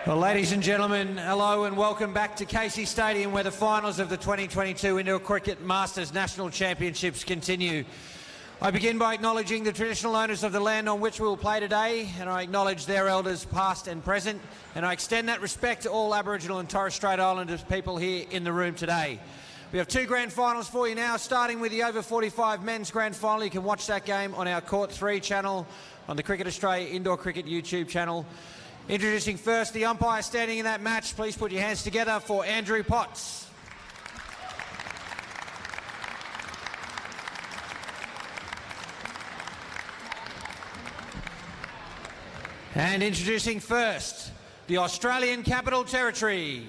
Well, ladies and gentlemen, hello and welcome back to Casey Stadium, where the finals of the 2022 Indoor Cricket Masters National Championships continue. I begin by acknowledging the traditional owners of the land on which we will play today, and I acknowledge their elders past and present, and I extend that respect to all Aboriginal and Torres Strait Islanders people here in the room today. We have two grand finals for you now, starting with the over 45 men's grand final. You can watch that game on our Court 3 channel, on the Cricket Australia Indoor Cricket YouTube channel. Introducing first the umpire standing in that match. Please put your hands together for Andrew Potts. And introducing first the Australian Capital Territory.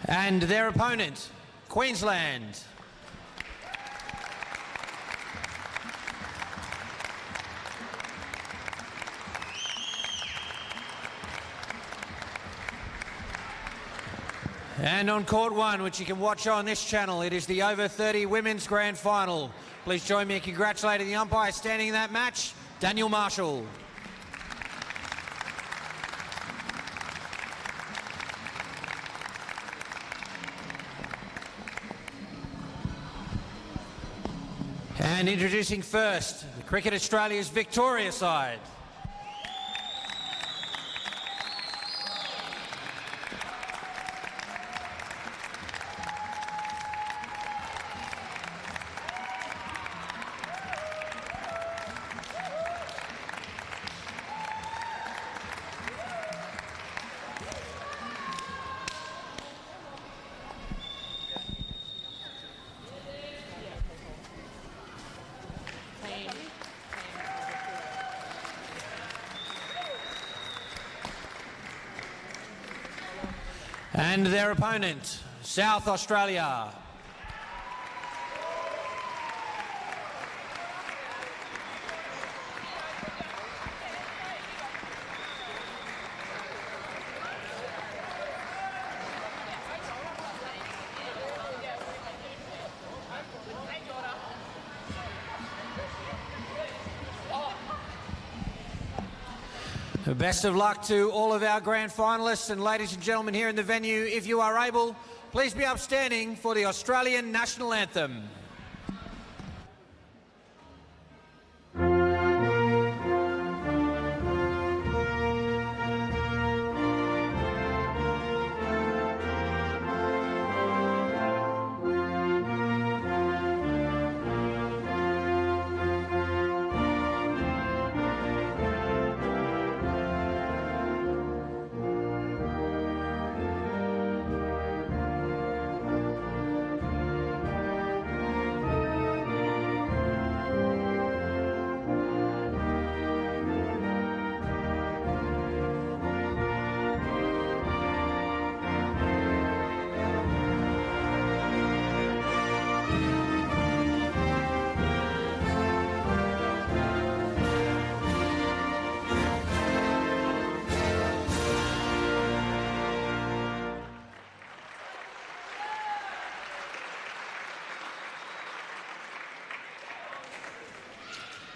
And their opponent, Queensland. And on Court 1, which you can watch on this channel, it is the over 30 women's grand final. Please join me in congratulating the umpire standing in that match, Daniel Marshall. And introducing first, the Cricket Australia's Victoria side. And their opponent, South Australia. Best of luck to all of our grand finalists, and ladies and gentlemen here in the venue, if you are able, please be upstanding for the Australian National Anthem.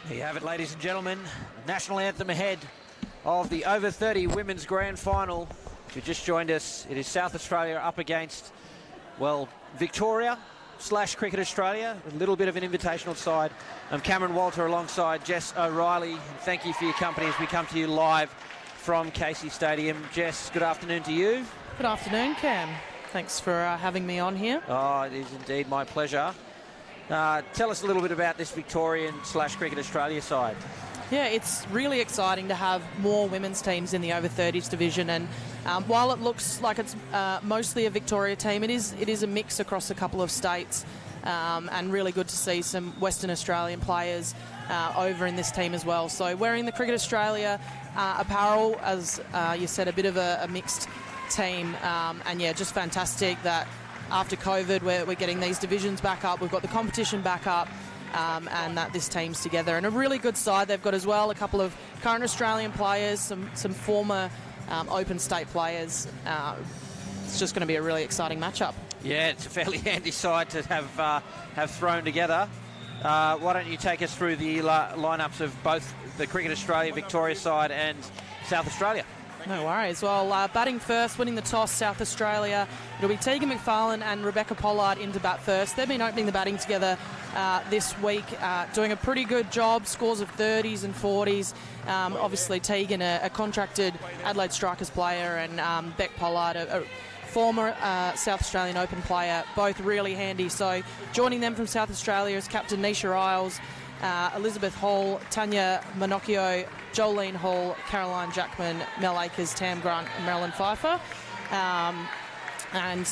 There you have it, ladies and gentlemen. National anthem ahead of the over 30 women's grand final. If you just joined us, it is South Australia up against, well, Victoria / Cricket Australia, a little bit of an invitational side. I'm Cameron Walter alongside Jess O'Reilly. And thank you for your company as we come to you live from Casey Stadium. Jess, good afternoon to you. Good afternoon, Cam. Thanks for having me on here. Oh, it is indeed my pleasure. Tell us a little bit about this Victorian / Cricket Australia side. Yeah, it's really exciting to have more women's teams in the over 30s division, and while it looks like it's mostly a Victoria team, it is a mix across a couple of states, and really good to see some Western Australian players over in this team as well. So wearing the Cricket Australia apparel, as you said, a bit of a mixed team, and yeah, just fantastic that after COVID we're getting these divisions back up. We've got the competition back up, and that this team's together. And a really good side they've got as well, a couple of current Australian players, some former Open State players. It's just going to be a really exciting matchup. Yeah, it's a fairly handy side to have thrown together. Why don't you take us through the lineups of both the Cricket Australia Victoria side and South Australia? No worries. Well, batting first, winning the toss, South Australia. It'll be Tegan McFarlane and Rebecca Pollard into bat first. They've been opening the batting together this week, doing a pretty good job, scores of 30s and 40s. Obviously, Tegan, a contracted Adelaide Strikers player, and Beck Pollard, a former South Australian Open player, both really handy. So joining them from South Australia is Captain Nisha Isles, Elizabeth Hall, Tanya Monocchio, Jolene Hall, Caroline Jackman, Mel Akers, Tam Grant and Marilyn Pfeiffer. And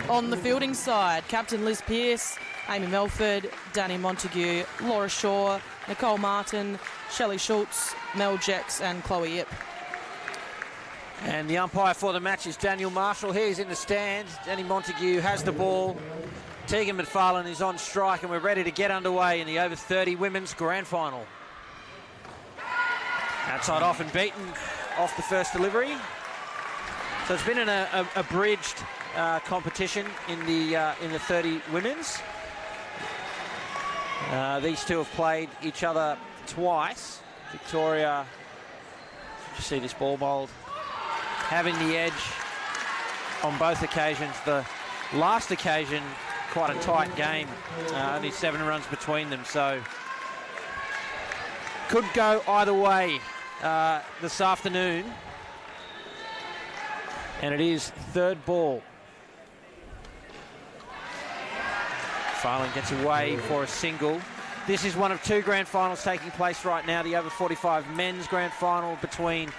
on the fielding side, Captain Liz Pearce, Amy Melford, Danny Montague, Laura Shaw, Nicole Martin, Shelley Schultz, Mel Jex and Chloe Yip. And the umpire for the match is Daniel Marshall. He's in the stand. Danny Montague has the ball. Tegan McFarlane is on strike, and we're ready to get underway in the over 30 women's grand final. Outside off and beaten off the first delivery. So it's been an abridged competition in the 30 women's. These two have played each other twice. Victoria, you see this ball bowled, having the edge on both occasions. The last occasion, quite a tight game, only 7 runs between them, so could go either way this afternoon. And it is third ball. Farland gets away for a single. This is one of 2 grand finals taking place right now. The over 45 men's grand final between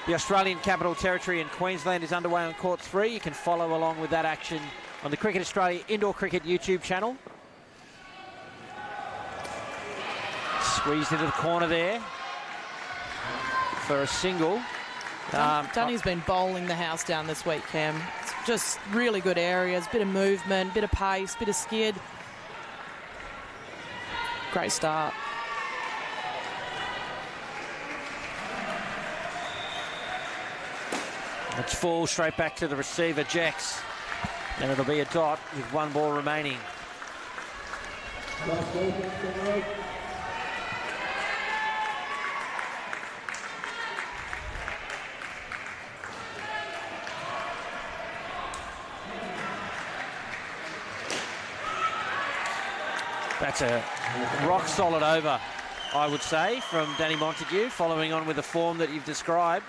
the Australian Capital Territory and Queensland is underway on court 3. You can follow along with that action on the Cricket Australia Indoor Cricket YouTube channel. Squeezed into the corner there for a single. Danny's been bowling the house down this week, Cam. It's just really good areas, bit of movement, bit of pace, bit of skid. Great start. It's full, straight back to the receiver, Jex. And it'll be a dot with 1 ball remaining. That's a rock-solid over, I would say, from Danny Montague, following on with the form that you've described.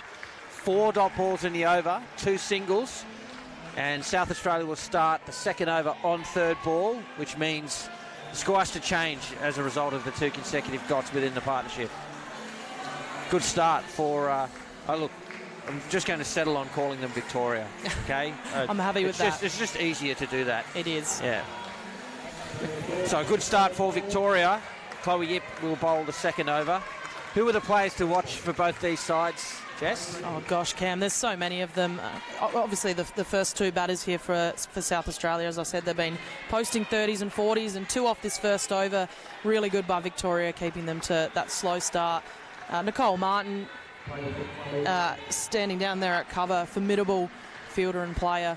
4 dot balls in the over, 2 singles, and South Australia will start the second over on third ball, which means the score has to change as a result of the 2 consecutive dots within the partnership. Good start for, look, I'm just going to settle on calling them Victoria, okay? I'm happy with that. It's just easier to do that. It is. Yeah. So a good start for Victoria. Chloe Yip will bowl the second over. Who are the players to watch for both these sides, Jess? Oh gosh, Cam, there's so many of them. Obviously the first 2 batters here for South Australia, as I said, they've been posting 30s and 40s, and 2 off this first over. Really good by Victoria, keeping them to that slow start. Nicole Martin standing down there at cover, formidable fielder and player.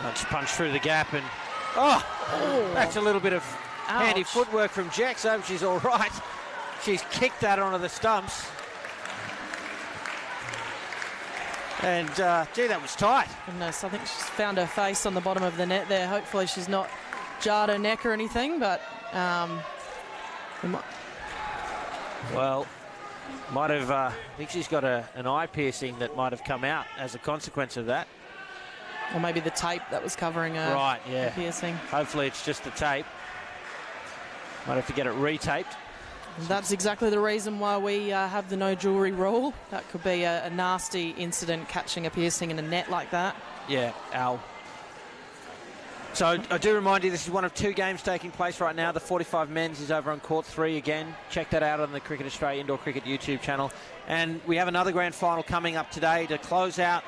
Let's punch through the gap, and that's a little bit of handy footwork from Jax. Hope she's all right. She's kicked that onto the stumps. And, gee, that was tight. Goodness, I think she's found her face on the bottom of the net there. Hopefully she's not jarred her neck or anything, but... well, might have... I think she's got an eye piercing that might have come out as a consequence of that. Or maybe the tape that was covering her, right, yeah. her piercing. Hopefully it's just the tape. Might have to get it retaped. That's exactly the reason why we have the no jewellery rule. That could be a nasty incident, catching a piercing in a net like that. Yeah, ow. So I do remind you, this is one of 2 games taking place right now. The 45 men's is over on court 3 again. Check that out on the Cricket Australia Indoor Cricket YouTube channel. And we have another grand final coming up today to close out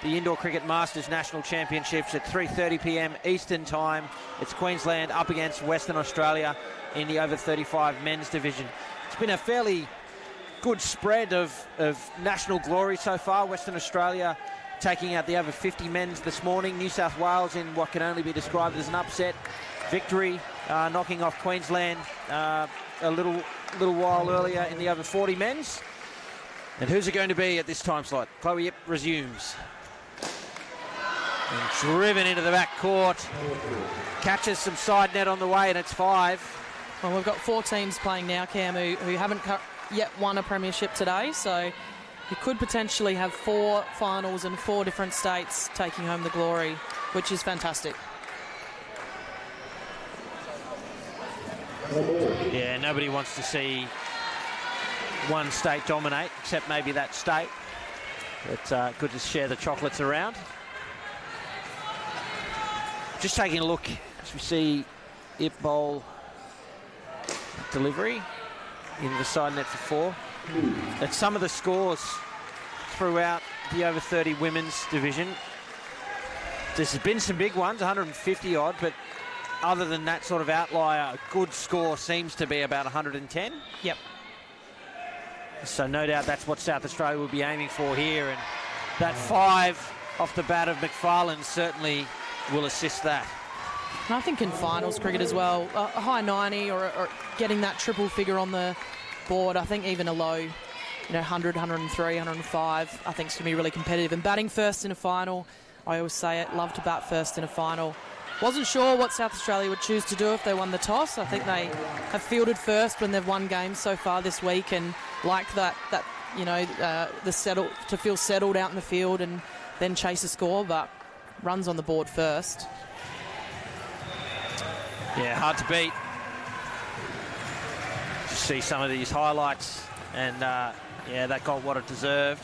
the Indoor Cricket Masters National Championships at 3:30 p.m. Eastern Time. It's Queensland up against Western Australia in the over 35 men's division. It's been a fairly good spread of national glory so far. Western Australia taking out the over 50 men's this morning. New South Wales in what can only be described as an upset victory, knocking off Queensland a little while earlier in the over 40 men's. And who's it going to be at this time slot? Chloe Yip resumes. And driven into the back court. Catches some side net on the way, and it's 5. Well, we've got 4 teams playing now, Cam, who haven't yet won a premiership today, so you could potentially have 4 finals and 4 different states taking home the glory, which is fantastic. Yeah, nobody wants to see one state dominate, except maybe that state. But good to share the chocolates around. Just taking a look as we see Ip bowl delivery into the side net for 4. At some of the scores throughout the over 30 women's division, there's been some big ones, 150 odd, but other than that sort of outlier, a good score seems to be about 110. Yep. So no doubt that's what South Australia will be aiming for here, and that 5 off the bat of McFarlane certainly will assist that. And I think in finals cricket as well, a high 90 or getting that triple figure on the board, I think even a low 100, 103, 105, I think is going to be really competitive. And batting first in a final, I always say it, love to bat first in a final. Wasn't sure what South Australia would choose to do if they won the toss. I think they have fielded first when they've won games so far this week, and like that the settle to feel settled out in the field and then chase a score, but runs on the board first. Yeah, hard to beat. Just see some of these highlights, and yeah, that got what it deserved.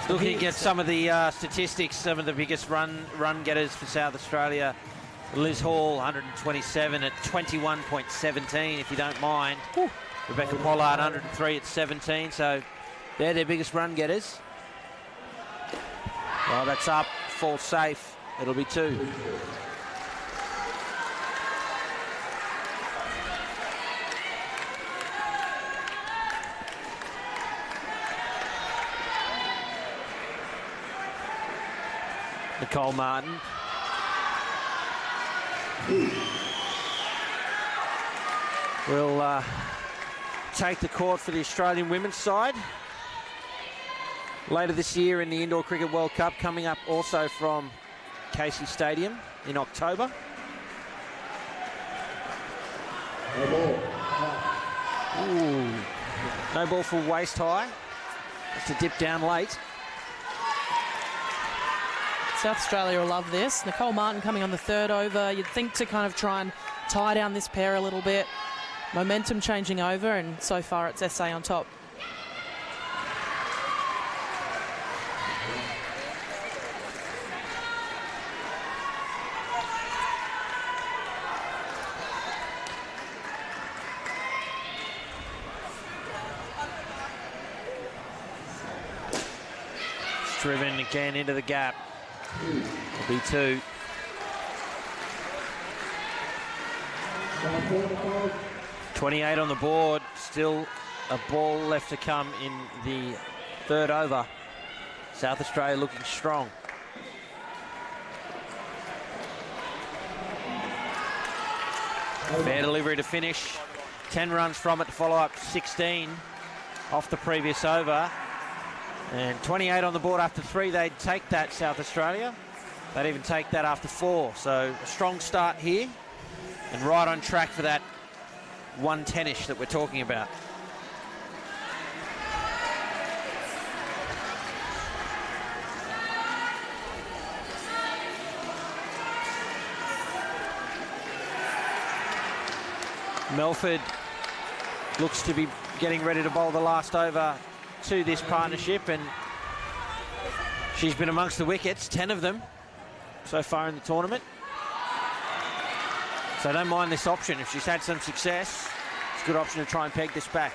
Looking at some of the statistics, some of the biggest run getters for South Australia. Liz Hall, 127 at 21.17, if you don't mind. Ooh. Rebecca Pollard, 103 at 17, so they're their biggest run getters. Well, that's up, falls safe. It'll be 2. Nicole Martin. Will take the court for the Australian women's side later this year in the Indoor Cricket World Cup, coming up also from Casey Stadium in October. Ooh. No ball for waist high. Just a dip down late. South Australia will love this. Nicole Martin coming on the 3rd over. You'd think to kind of try and tie down this pair a little bit. Momentum changing over, and so far it's SA on top. It's driven again into the gap. It'll be 2. .28 on the board. Still a ball left to come in the 3rd over. South Australia looking strong. Fair delivery to finish. 10 runs from it to follow up 16 off the previous over. And 28 on the board after 3. They'd take that, South Australia. They'd even take that after 4. So a strong start here, and right on track for that 110-ish that we're talking about. Melford looks to be getting ready to bowl the last over to this partnership, and she's been amongst the wickets, 10 of them so far in the tournament. So I don't mind this option. If she's had some success, it's a good option to try and peg this back.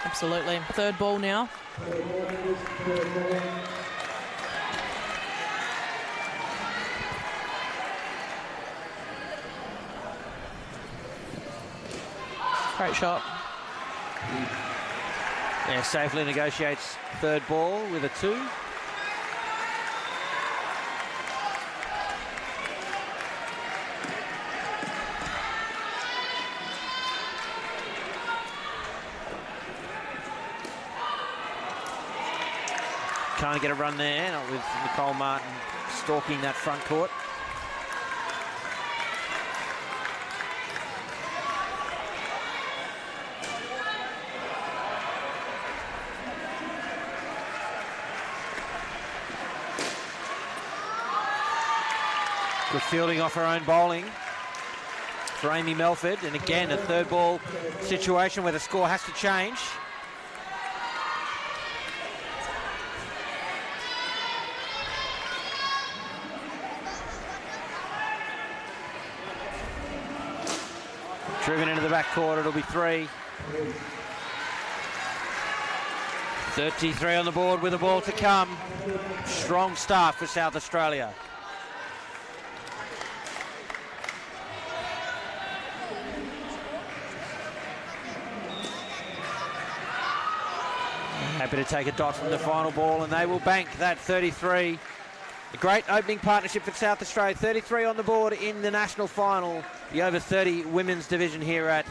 Absolutely. Third ball now. Great shot. Yeah, safely negotiates third ball with a 2. Can't get a run there, not with Nicole Martin stalking that front court. Good fielding off her own bowling for Amy Melford. And again, a third ball situation where the score has to change. Driven into the back court, it'll be 3. 33 on the board with the ball to come. Strong start for South Australia. Happy to take a dot from the final ball, and they will bank that 33. A great opening partnership for South Australia. 33 on the board in the national final, the over 30 women's division here at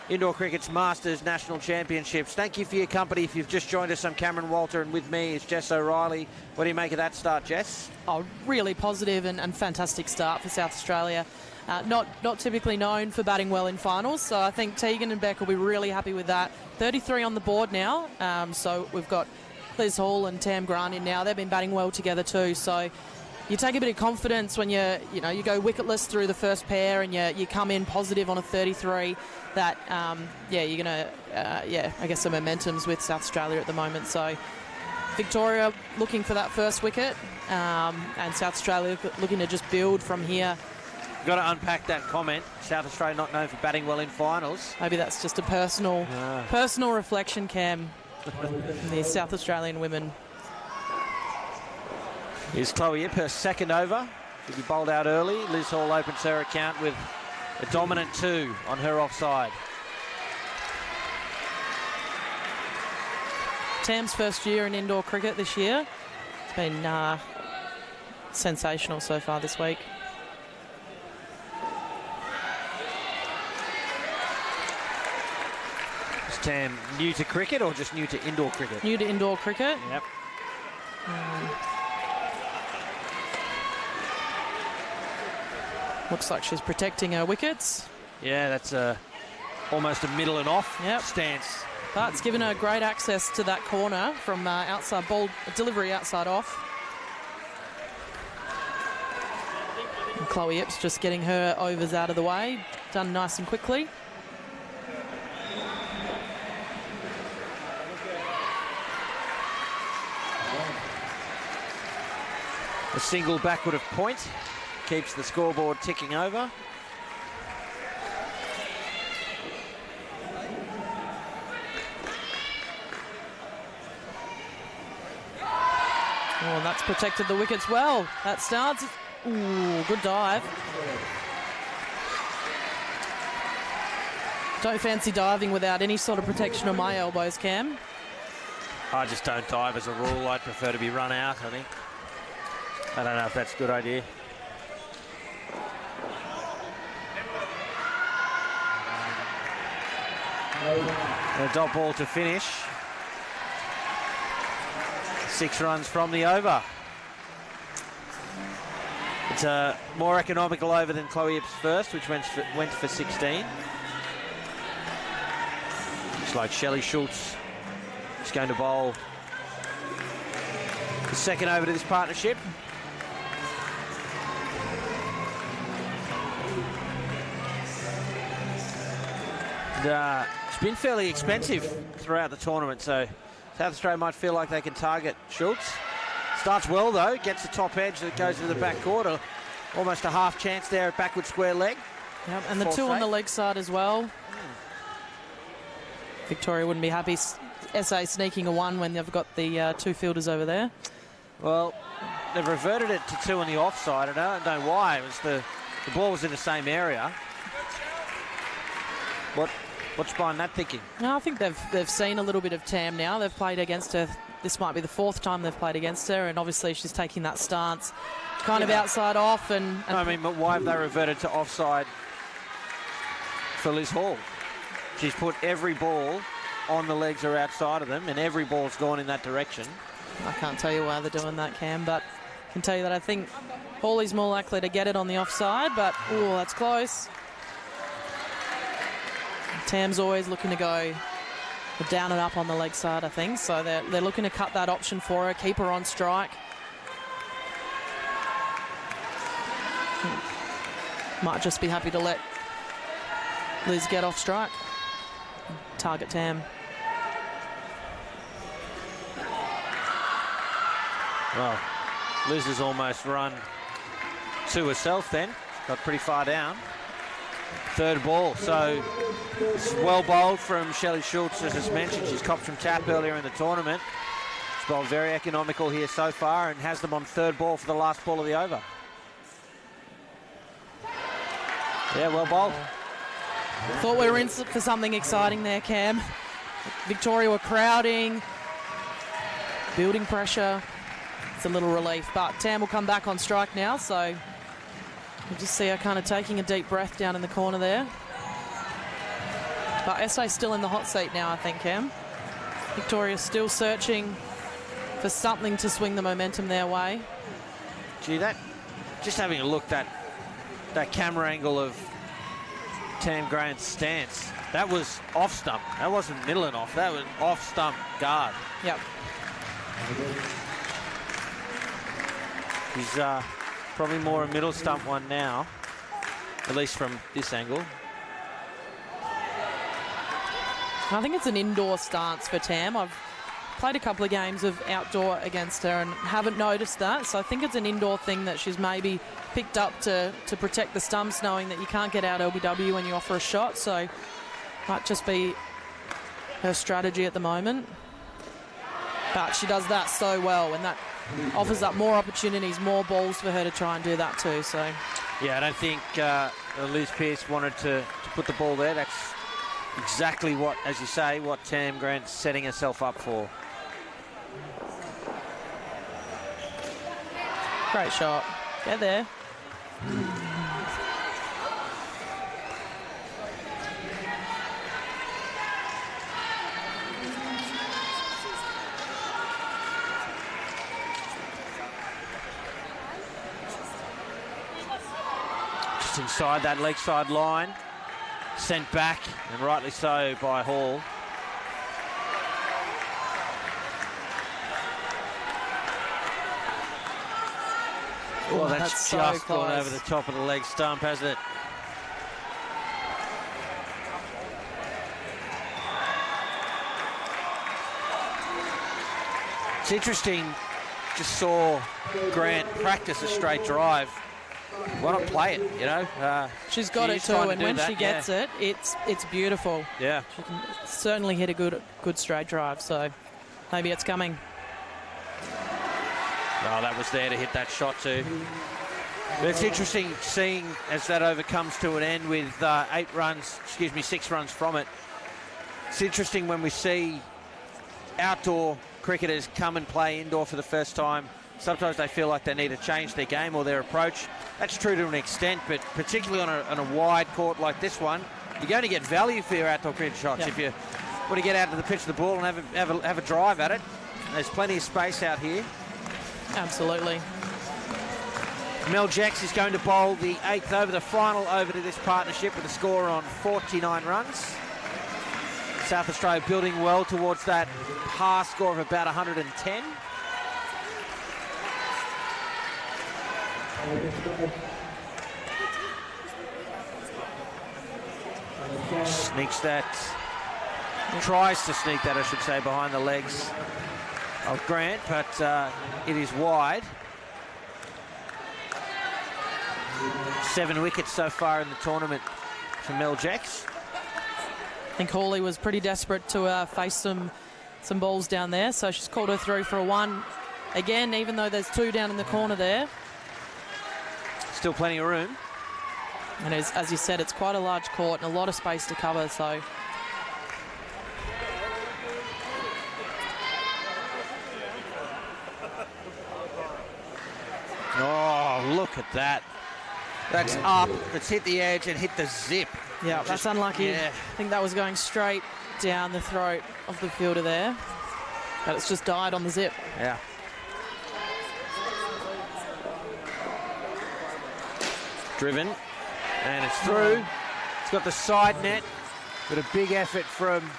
Indoor Cricket's Masters National Championships. Thank you for your company. If you've just joined us, I'm Cameron Walter, and with me is Jess O'Reilly. What do you make of that start, Jess? Oh, really positive and fantastic start for South Australia. Not typically known for batting well in finals, so I think Tegan and Beck will be really happy with that. 33 on the board now, so we've got Liz Hall and Tam Grant in now. They've been batting well together too, so you take a bit of confidence when you go wicketless through the first pair and you come in positive on a 33. That you're gonna I guess some momentum's with South Australia at the moment. So Victoria looking for that first wicket, and South Australia looking to just build from here. Got to unpack that comment. South Australia not known for batting well in finals. Maybe that's just a personal reflection, Cam. The South Australian women. Here's Chloe Yip, her second over. She'll be bowled out early. Liz Hall opens her account with a dominant 2 on her offside. Tam's first year in indoor cricket this year. It's been sensational so far this week. Is Tam new to cricket or just new to indoor cricket? New to indoor cricket. Yep. Looks like she's protecting her wickets. Yeah, that's almost a middle and off stance. But it's given her great access to that corner from outside ball delivery outside off. And Chloe Yip's just getting her overs out of the way, done nice and quickly. A single backward of point keeps the scoreboard ticking over. Oh, and that's protected the wickets well. That starts. Ooh, good dive. Don't fancy diving without any sort of protection on my elbows, Cam. I just don't dive as a rule. I'd prefer to be run out, I think. I don't know if that's a good idea. A dot ball to finish. 6 runs from the over. It's a more economical over than Chloe Yip's first, which went for 16. Looks like Shelley Schultz is going to bowl the second over to this partnership. And, it's been fairly expensive throughout the tournament, so South Australia might feel like they can target Schultz. Starts well though, gets the top edge that goes to the back quarter. Almost a half chance there at backward square leg. Yep, and the 2 on the leg side as well. Victoria wouldn't be happy SA sneaking a 1 when they've got the 2 fielders over there? Well, they've reverted it to 2 on the offside. I don't know why. It was the ball was in the same area. What's behind that thinking? No, I think they've seen a little bit of Tam now. They've played against her. This might be the 4th time they've played against her, and obviously she's taking that stance, kind of outside off. And I mean, but why have they reverted to offside for Liz Hall? She's put every ball on the legs or outside of them, and every ball's gone in that direction. I can't tell you why they're doing that, Cam, but I can tell you that I think Hawley's more likely to get it on the offside, but, oh, that's close. Tam's always looking to go down and up on the leg side, I think, so they're looking to cut that option for her, keep her on strike. Might just be happy to let Liz get off strike. Target Tam. Well, Liz has almost run to herself then. Got pretty far down. 3rd ball, so it's well bowled from Shelley Schultz, as I mentioned. She's copped from tap earlier in the tournament. She's bowled very economical here so far and has them on 3rd ball for the last ball of the over. Yeah, well bowled. Thought we were in for something exciting there, Cam. Victoria were crowding, building pressure. It's a little relief, but Tam will come back on strike now, so you just see her kind of taking a deep breath down in the corner there. But SA's still in the hot seat now, I think, Cam. Victoria's still searching for something to swing the momentum their way. Gee, just having a look, that camera angle of Tam Grant's stance, that was off stump. That wasn't middle and off. That was off stump guard. Yep. He's probably more a middle stump one now, at least from this angle. I think it's an indoor stance for Tam. I've played a couple of games of outdoor against her and haven't noticed that, so I think it's an indoor thing that she's maybe picked up to protect the stumps, knowing that you can't get out LBW when you offer a shot, so might just be her strategy at the moment. But she does that so well, and that offers up more opportunities, more balls for her to try and do that too. So yeah, I don't think Liz Pearce wanted to put the ball there. That's exactly what, as you say, what Tam Grant's setting herself up for. Great shot. Get there. Just inside that leg side line. Sent back, and rightly so, by Hall. Well, that's so just close. gone over the top of the leg stump, hasn't it? It's interesting, just saw Grant practice a straight drive. Why not play it, you know? She's got it too, and when she gets it, it's beautiful. Yeah. She can certainly hit a good straight drive, so maybe it's coming. Oh, that was there to hit that shot too. But it's interesting seeing as that over comes to an end with 6 runs from it. It's interesting when we see outdoor cricketers come and play indoor for the first time. Sometimes they feel like they need to change their game or their approach. That's true to an extent, but particularly on a wide court like this one, you're going to get value for your outdoor cricket shots. Yep. If you want to get out to the pitch of the ball and have a drive at it. There's plenty of space out here. Absolutely. Mel Jacks is going to bowl the 8th over, the final over to this partnership, with a score on 49 runs. South Australia building well towards that par score of about 110. Sneaks that, tries to sneak that, I should say, behind the legs of Grant, but it is wide. 7 wickets so far in the tournament for Mel Jacks. I think Hawley was pretty desperate to face some some balls down there, so she's called her through for a 1 again, even though there's 2 down in the corner there. Still plenty of room. And as you said, it's quite a large court and a lot of space to cover, so... Oh, look at that. That's up. It's hit the edge and hit the zip. Yeah, that's unlucky. Yeah. I think that was going straight down the throat of the fielder there. But it's just died on the zip. Yeah. Driven. And it's through. It's got the side net. But a big effort from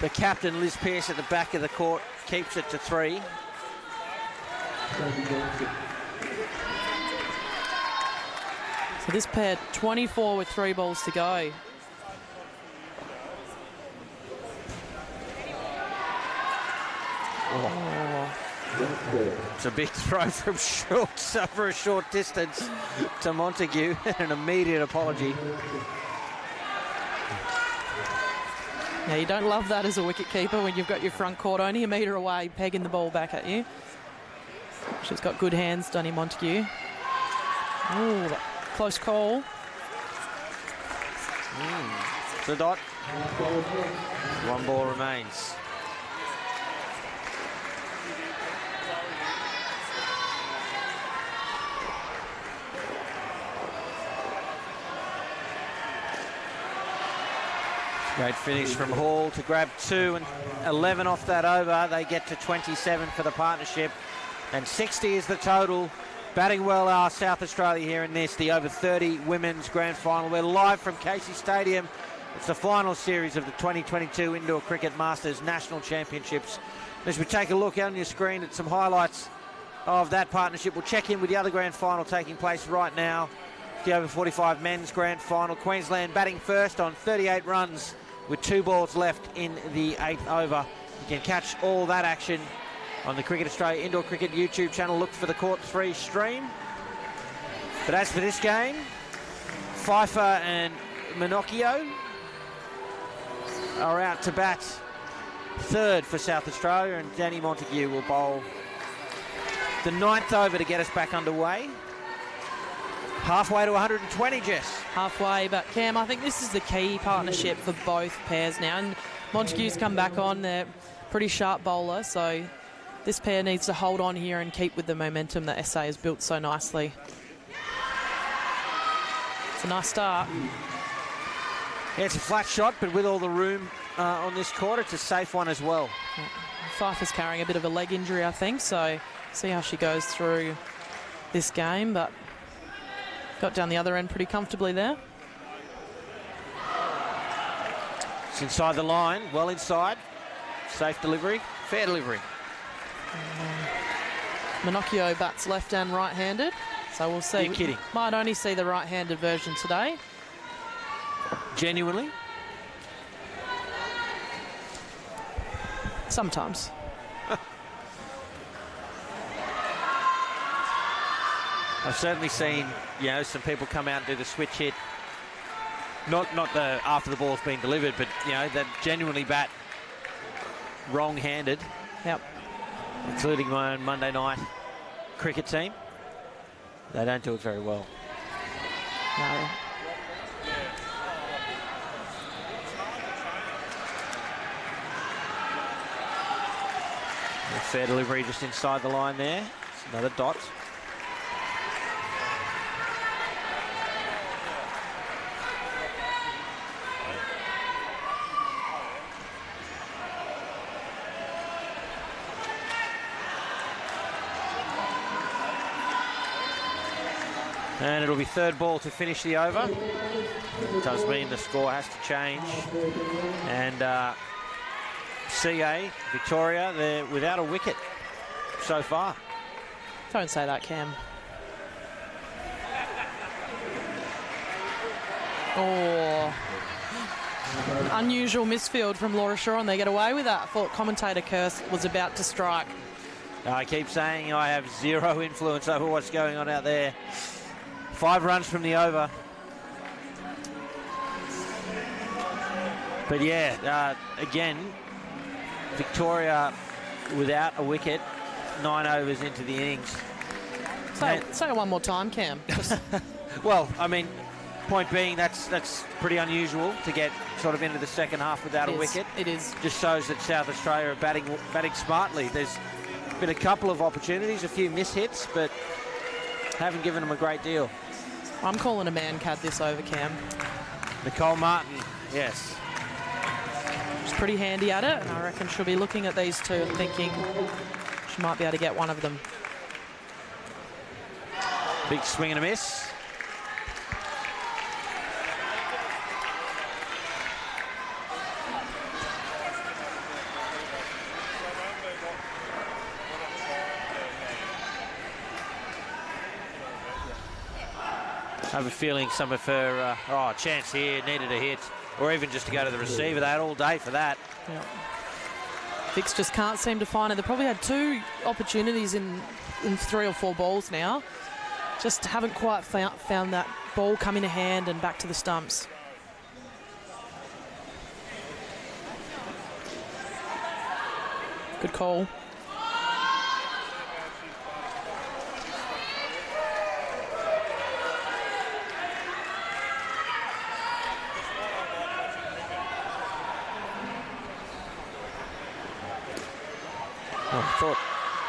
the captain, Liz Pearce, at the back of the court. Keeps it to 3. So this pair, 24 with 3 balls to go. Oh. It's a big throw from Schultz over a short distance to Montague. An immediate apology. Yeah, you don't love that as a wicketkeeper when you've got your front court only a metre away, pegging the ball back at you. She's got good hands, Donny Montague. Oh, close call. It's a dot. 1 ball remains. Great finish from Hall to grab 2 and 11 off that over. They get to 27 for the partnership, and 60 is the total. Batting well are South Australia here in this, the over 30 women's grand final. We're live from Casey Stadium. It's the final series of the 2022 Indoor Cricket Masters National Championships. As we take a look on your screen at some highlights of that partnership, we'll check in with the other grand final taking place right now. The over 45 men's grand final. Queensland batting first on 38 runs with 2 balls left in the 8th over. You can catch all that action on the Cricket Australia Indoor Cricket YouTube channel. Look for the Court 3 stream. But as for this game, Pfeiffer and Minocchio are out to bat 3rd for South Australia, and Danny Montague will bowl the 9th over to get us back underway. Halfway to 120, Jess. Halfway, but Cam, I think this is the key partnership for both pairs now. And Montague's come back on. They're pretty sharp bowler, so this pair needs to hold on here and keep with the momentum that SA has built so nicely. It's a nice start. Yeah, it's a flat shot, but with all the room on this court, it's a safe one as well. Yeah. Pfeiffer's carrying a bit of a leg injury, I think, so see how she goes through this game, but got down the other end pretty comfortably there. It's inside the line, well inside. Safe delivery, fair delivery. Minocchio bats left and right-handed, so we'll see. You're kidding. Might only see the right-handed version today. Genuinely? Sometimes. I've certainly seen, you know, some people come out and do the switch hit. Not the after the ball's been delivered, but, you know, that genuinely bat wrong-handed. Yep. Including my own Monday night cricket team. They don't do it very well. No. A fair delivery just inside the line there. It's another dot. And it'll be 3rd ball to finish the over. It does mean the score has to change. And CA, Victoria, they're without a wicket so far. Don't say that, Cam. Oh. Unusual misfield from Laura Shaw, and they get away with that. I thought commentator Curse was about to strike. I keep saying I have zero influence over what's going on out there. 5 runs from the over. But yeah, again, Victoria without a wicket, 9 overs into the innings. Say it one more time, Cam. Well, I mean, point being that's pretty unusual to get sort of into the second half without a wicket. It is. Just shows that South Australia are batting smartly. There's been a couple of opportunities, a few mishits, but haven't given them a great deal. I'm calling a man-cad this over, Cam. Nicole Martin, yes. She's pretty handy at it, and I reckon she'll be looking at these two and thinking she might be able to get one of them. Big swing and a miss. I have a feeling some of her, chance here, needed a hit, or even just to go to the receiver. They had all day for that. Yeah. Vicks just can't seem to find it. They probably had 2 opportunities in 3 or 4 balls now. Just haven't quite found that ball come in a hand and back to the stumps. Good call.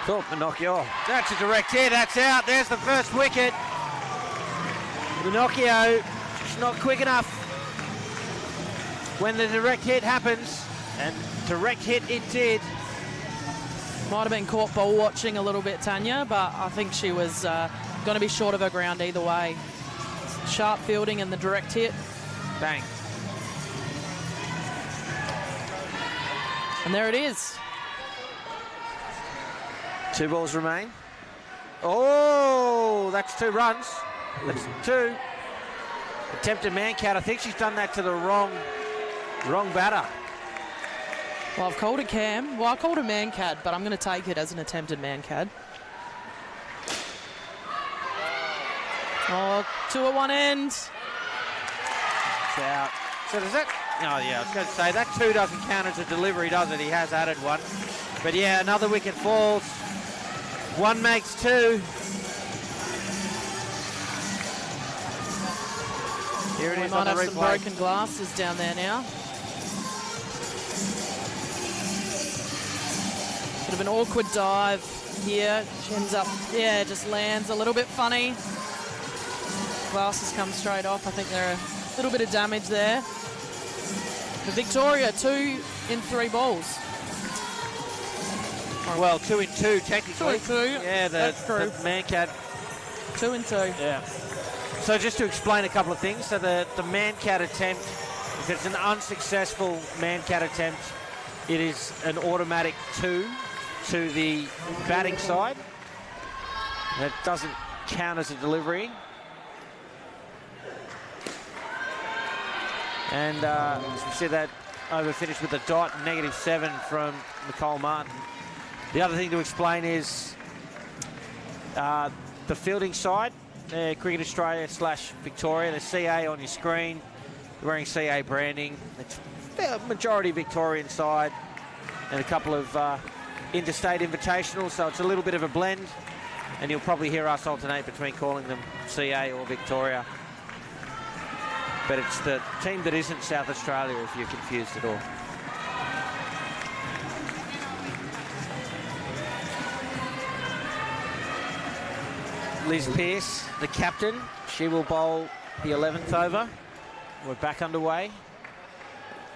Thought Minocchio. That's a direct hit. That's out. There's the first wicket. Minocchio just not quick enough when the direct hit happens, and direct hit it did. Might have been caught ball watching a little bit, Tanya, but I think she was going to be short of her ground either way. Sharp fielding and the direct hit. Bang. And there it is. 2 balls remain. Oh, that's 2 runs. That's 2. Attempted man-cat. I think she's done that to the wrong batter. Well, I've called it Cam. Well, I called it man-cad, but I'm going to take it as an attempted man-cad. Oh, 2 at one end. It's out. So does that... Oh, yeah, I was going to say, that 2 doesn't count as a delivery, does it? He has added 1. But, yeah, another wicket falls. 1 makes 2. Here it We is might on the have replay. some broken glasses down there now. Bit of an awkward dive here. She ends up, just lands a little bit funny. Glasses come straight off. I think there are a little bit of damage there. For Victoria, 2 in 3 balls. Well, 2 in 2, technically. 2 in 2. Yeah, That's true. the man-cat. 2 in 2. Yeah. So just to explain a couple of things. So the man-cat attempt, if it's an unsuccessful man-cat attempt, it is an automatic 2 to the batting side. That doesn't count as a delivery. And as we see that over finished with a dot, -7 from Nicole Martin. The other thing to explain is the fielding side, Cricket Australia / Victoria, the CA on your screen, wearing CA branding. It's a majority Victorian side and a couple of interstate invitationals, so it's a little bit of a blend, and you'll probably hear us alternate between calling them CA or Victoria. But it's the team that isn't South Australia if you're confused at all. Liz Pearce, the captain, she will bowl the 11th over. We're back underway.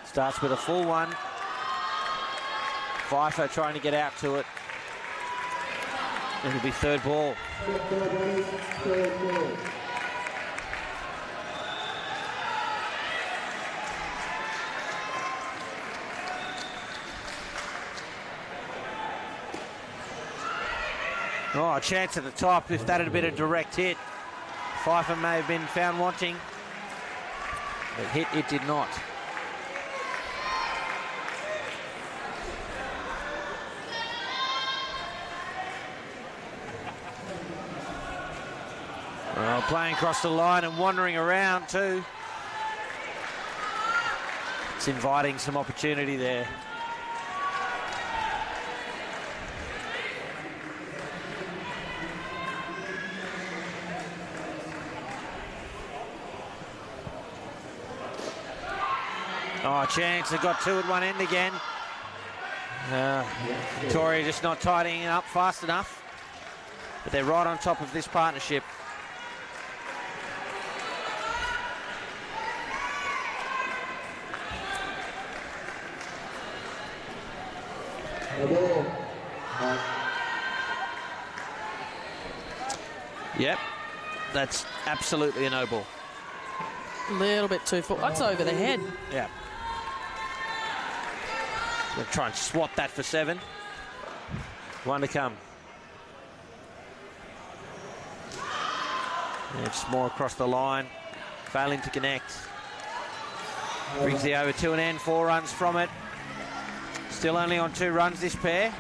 Starts with a full 1. Pfeiffer trying to get out to it. It'll be 3rd ball. Oh, a chance at the top if that had been a direct hit. Pfeiffer may have been found wanting, but hit it did not. Well, playing across the line and wandering around too. It's inviting some opportunity there. Oh, chance. They've got two at one end again. Victoria just not tidying it up fast enough. But they're right on top of this partnership. Yep, that's absolutely a no ball. A little bit too full. That's over the head. Yeah. They'll try and swat that for 7. One to come. Yeah, just more across the line, failing to connect. Brings the over to an end, 4 runs from it. Still only on 2 runs, this pair.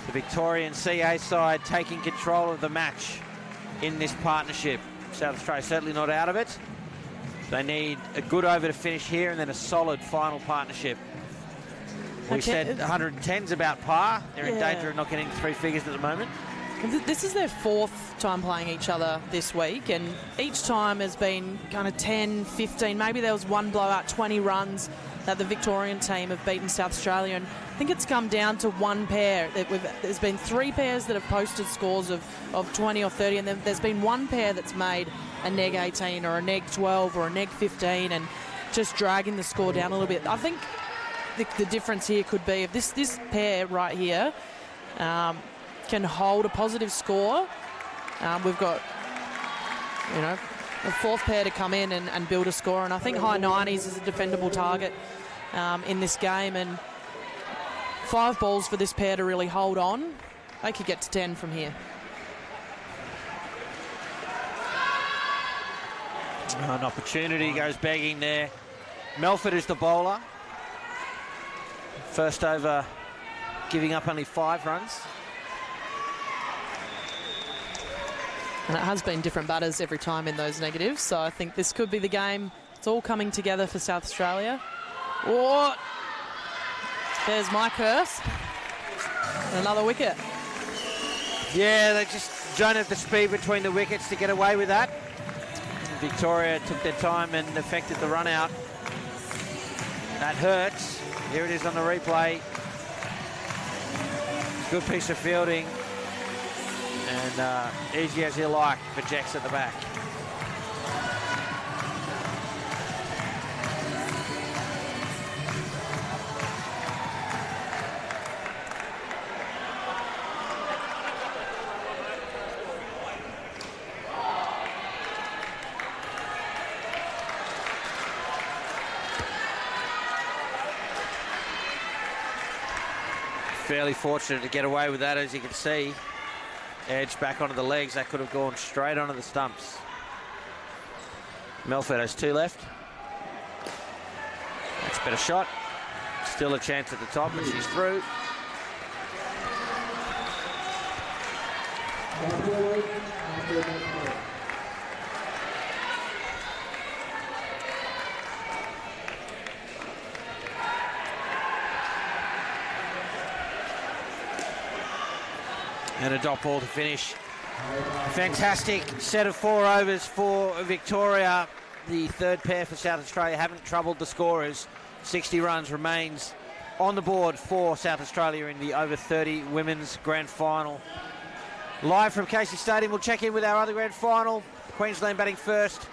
The Victorian CA side taking control of the match in this partnership. South Australia certainly not out of it. They need a good over to finish here and then a solid final partnership. We said 110's about par. They're in danger of not getting 3 figures at the moment. This is their 4th time playing each other this week, and each time has been kind of 10, 15. Maybe there was one blowout, 20 runs that the Victorian team have beaten South Australia, and I think it's come down to one pair. There's been 3 pairs that have posted scores of 20 or 30, and then there's been one pair that's made a neg 18 or a neg 12 or a neg 15 and just dragging the score down a little bit. I think the difference here could be if this pair right here can hold a positive score. We've got, you know, a 4th pair to come in and build a score, and I think high 90s is a defendable target in this game, and 5 balls for this pair to really hold on. They could get to 10 from here. An opportunity goes begging there. Melford is the bowler. First over, giving up only 5 runs. And it has been different batters every time in those negatives, so I think this could be the game. It's all coming together for South Australia. Oh, there's my curse. Another wicket. Yeah, they just don't have the speed between the wickets to get away with that. Victoria took their time and affected the run out. That hurts. Here it is on the replay. Good piece of fielding. And easy as you like for Jacks at the back. Fairly fortunate to get away with that, as you can see. Edge back onto the legs. That could have gone straight onto the stumps. Melford has 2 left. That's a better shot. Still a chance at the top, and she's through. And a dot ball to finish. Fantastic set of 4 overs for Victoria. The 3rd pair for South Australia haven't troubled the scorers. 60 runs remains on the board for South Australia in the over 30 women's grand final. Live from Casey Stadium, we'll check in with our other grand final. Queensland batting first.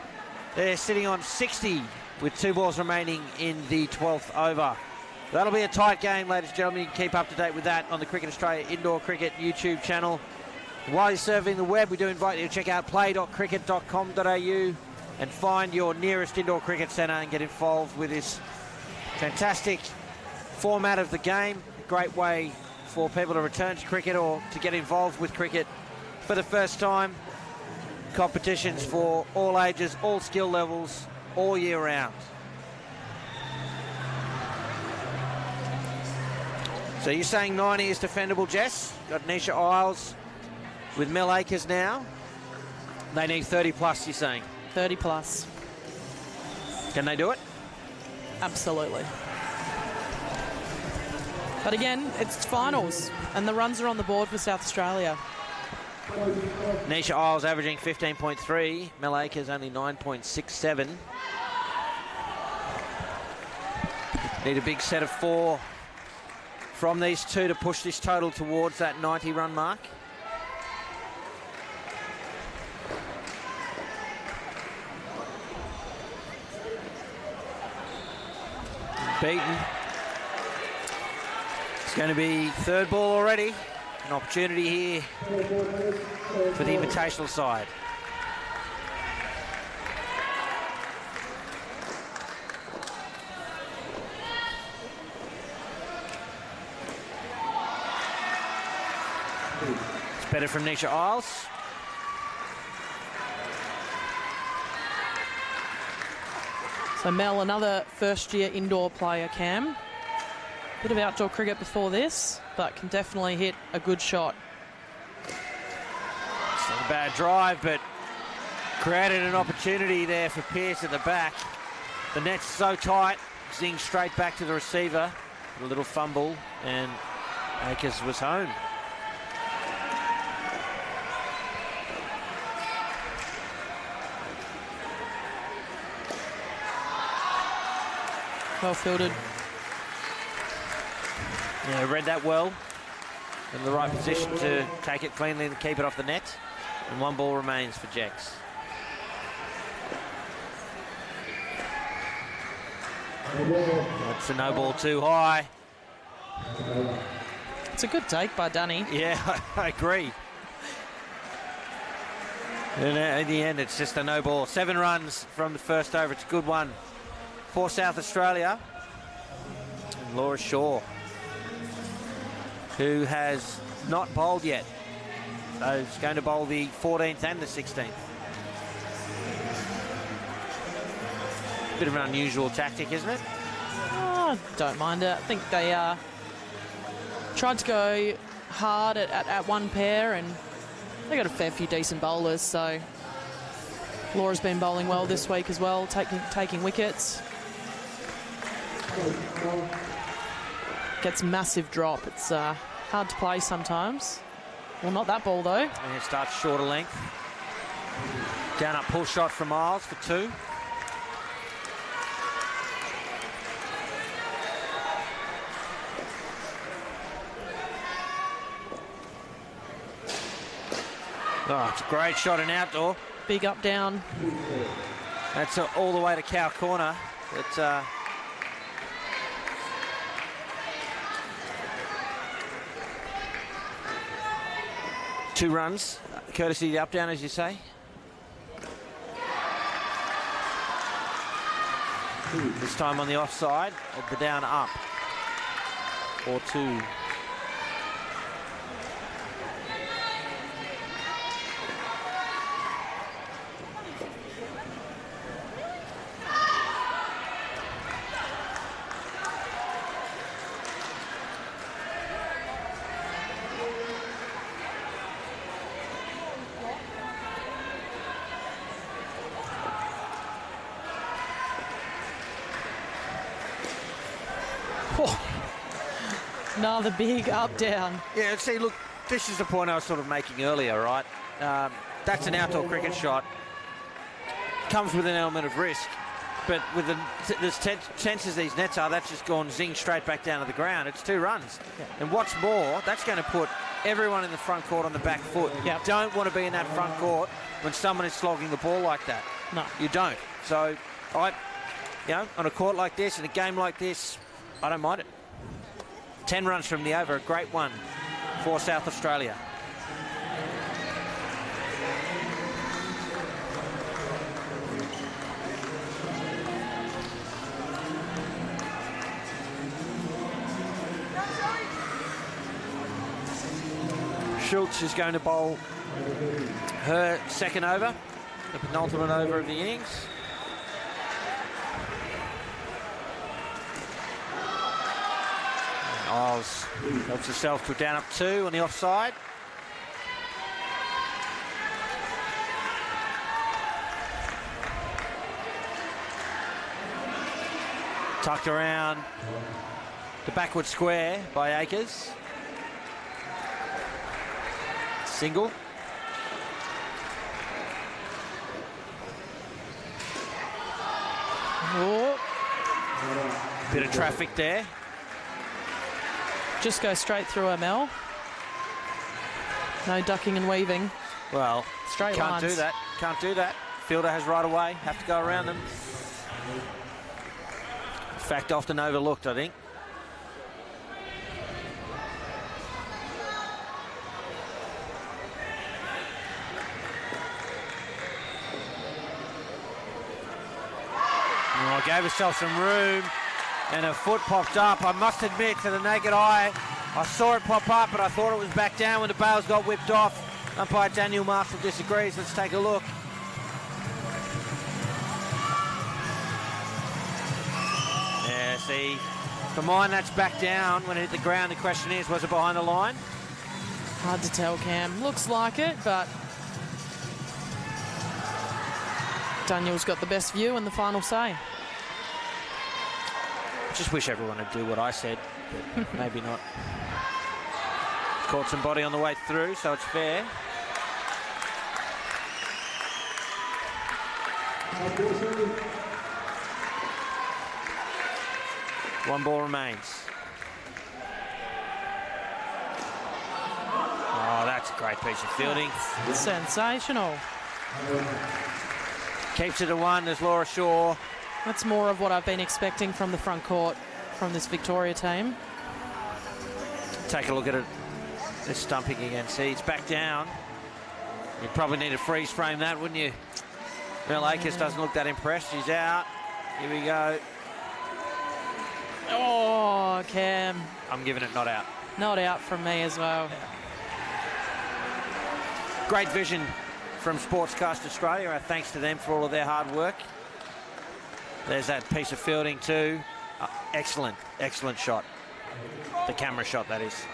They're sitting on 60 with 2 balls remaining in the 12th over. That'll be a tight game, ladies and gentlemen. You can keep up to date with that on the Cricket Australia Indoor Cricket YouTube channel. While you're surfing the web, we do invite you to check out play.cricket.com.au and find your nearest indoor cricket centre and get involved with this fantastic format of the game. A great way for people to return to cricket or to get involved with cricket for the first time. Competitions for all ages, all skill levels, all year round. So you're saying 90 is defendable, Jess? Got Nisha Isles with Mel Akers now. They need 30 plus, you're saying? 30 plus. Can they do it? Absolutely. But again, it's finals, and the runs are on the board for South Australia. Nisha Isles averaging 15.3. Mel Akers only 9.67. Need a big set of 4 from these two to push this total towards that 90-run mark. Beaten. It's going to be third ball already. An opportunity here for the invitational side. It's better from Nisha Isles. So Mel, another first-year indoor player, Cam. Bit of outdoor cricket before this, but can definitely hit a good shot. It's not a bad drive, but created an opportunity there for Pearce at the back. The net's so tight, zing straight back to the receiver. A little fumble, and Akers was home. Well fielded. Yeah, read that well. In the right position to take it cleanly and keep it off the net. And 1 ball remains for Jex. That's a no ball too high. It's a good take by Dunny. Yeah, I agree. And in the end, it's just a no ball. 7 runs from the first over. It's a good one for South Australia. And Laura Shaw, who has not bowled yet. So he's going to bowl the 14th and the 16th. Bit of an unusual tactic, isn't it? Oh, don't mind it. I think they tried to go hard at one pair, and they got a fair few decent bowlers. So Laura's been bowling well this week as well, taking wickets. Gets massive drop. It's hard to play sometimes. Well, not that ball though. And it starts shorter length. Down up pull shot from Miles for 2. Oh, it's a great shot in outdoor. Big up down. That's all the way to cow corner. It's 2 runs, courtesy of the up down, as you say. This time on the offside, the down up. 4-2. Another big up down. Yeah, see, look, this is the point I was sort of making earlier, right? That's an outdoor cricket shot. Comes with an element of risk, but with the tenses these nets are, that's just gone zing straight back down to the ground. It's 2 runs. Yeah. And what's more, that's going to put everyone in the front court on the back foot. You don't want to be in that front court when someone is slogging the ball like that. No. You don't. So, on a court like this, in a game like this, I don't mind it. 10 runs from the over, a great one for South Australia. Schultz is going to bowl her second over, the penultimate over of the innings. Oz helps herself to down up 2 on the offside. Tucked around the backward square by Akers. Single. Oh. Bit of traffic there. Just go straight through ML. No ducking and weaving. Well, Straight can't lines. do that. Can't do that. Fielder has right away. Have to go around them. Fact often overlooked, I think. Oh, gave herself some room and her foot popped up. I must admit, to the naked eye, I saw it pop up, but I thought it was back down when the bails got whipped off. Umpire Daniel Marshall disagrees. Let's take a look. Yeah, see, for mine, that's back down when it hit the ground. The question is, was it behind the line? Hard to tell, Cam. Looks like it, but Daniel's got the best view and the final say. Just wish everyone would do what I said, but maybe not. Caught some body on the way through, so it's fair. One ball remains. Oh, that's a great piece of fielding. Sensational. Keeps it to one. There's Laura Shaw. That's more of what I've been expecting from the front court from this Victoria team. Take a look at it. This stumping again. See, it's back down. You probably need to freeze frame that, wouldn't you? Mel Akers doesn't look that impressed. She's out. Here we go. Oh, Cam. I'm giving it not out. Not out from me as well. Great vision from Sportscast Australia. Our thanks to them for all of their hard work. There's that piece of fielding too. Excellent, excellent shot. The camera shot, that is.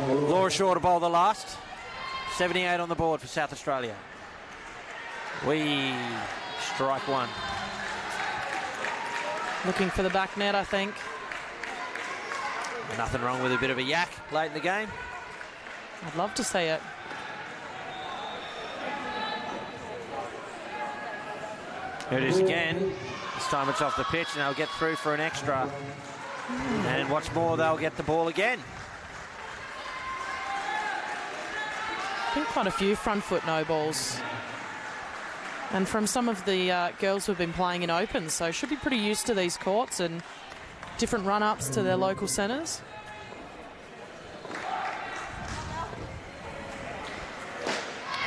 Laura Shaw to bowl the last. 78 on the board for South Australia. We strike one. Looking for the back net, I think. Nothing wrong with a bit of a yak late in the game. I'd love to see it. Here it is again. This time it's off the pitch and they'll get through for an extra. And what's more, they'll get the ball again. I think quite a few front foot no balls. And from some of the girls who've been playing in Opens, so should be pretty used to these courts and different run-ups to their local centres.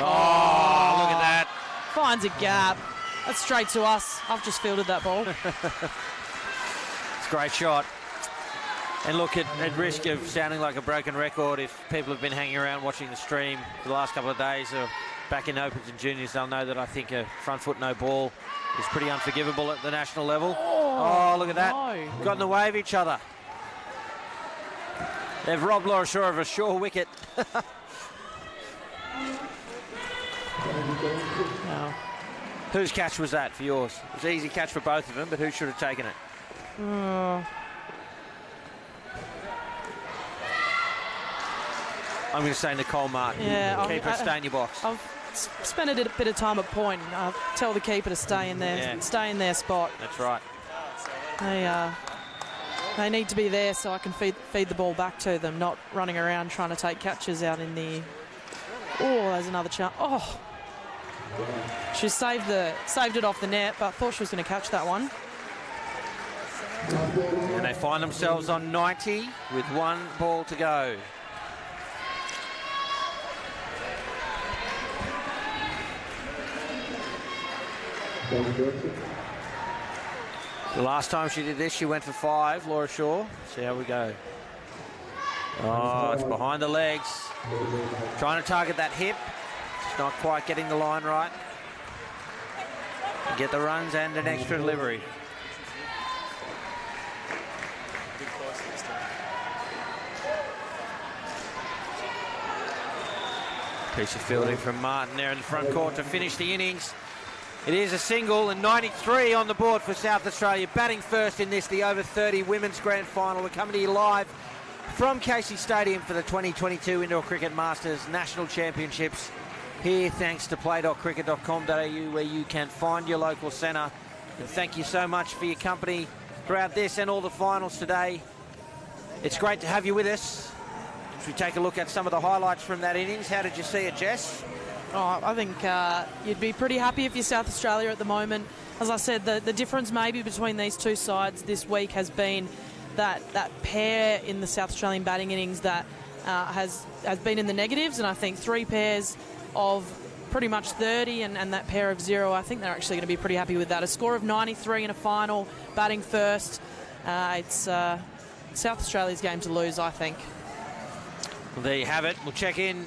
Oh, look at that. Finds a gap. That's straight to us. I've just fielded that ball. It's a great shot. And look, at risk of sounding like a broken record, if people have been hanging around watching the stream for the last couple of days or back in Opens and Juniors, they'll know that I think a front foot no ball is pretty unforgivable at the national level. Oh, look at that. No. Got in the way of each other. They've robbed Laura Shaw of a sure wicket. No. Whose catch was that for yours? It was an easy catch for both of them, but who should have taken it? I'm going to say Nicole Martin. Yeah, Keeper, stay in your box. I've spent a bit of time at point. Tell the keeper to stay in stay in their spot. That's right. They need to be there so I can feed the ball back to them, not running around trying to take catches out in the. Oh, there's another chance. Oh, she saved it off the net, but thought she was going to catch that one. And they find themselves on 90 with one ball to go. The last time she did this, she went for 5, Laura Shaw. See how we go. Oh, it's behind the legs. Trying to target that hip. Just not quite getting the line right. Get the runs and an extra delivery. Piece of fielding from Martin there in the front court to finish the innings. It is a single and 93 on the board for South Australia. Batting first in this, the over 30 women's grand final. We're coming to you live from Casey Stadium for the 2022 Indoor Cricket Masters National Championships. Here thanks to play.cricket.com.au, where you can find your local centre. And thank you so much for your company throughout this and all the finals today. It's great to have you with us. As we take a look at some of the highlights from that innings, how did you see it, Jess? Oh, I think you'd be pretty happy if you're South Australia at the moment. As I said, the difference maybe between these two sides this week has been that pair in the South Australian batting innings that has been in the negatives, and I think 3 pairs of pretty much 30 and that pair of 0, I think they're actually going to be pretty happy with that. A score of 93 in a final, batting first. It's South Australia's game to lose, I think. Well, there you have it. We'll check in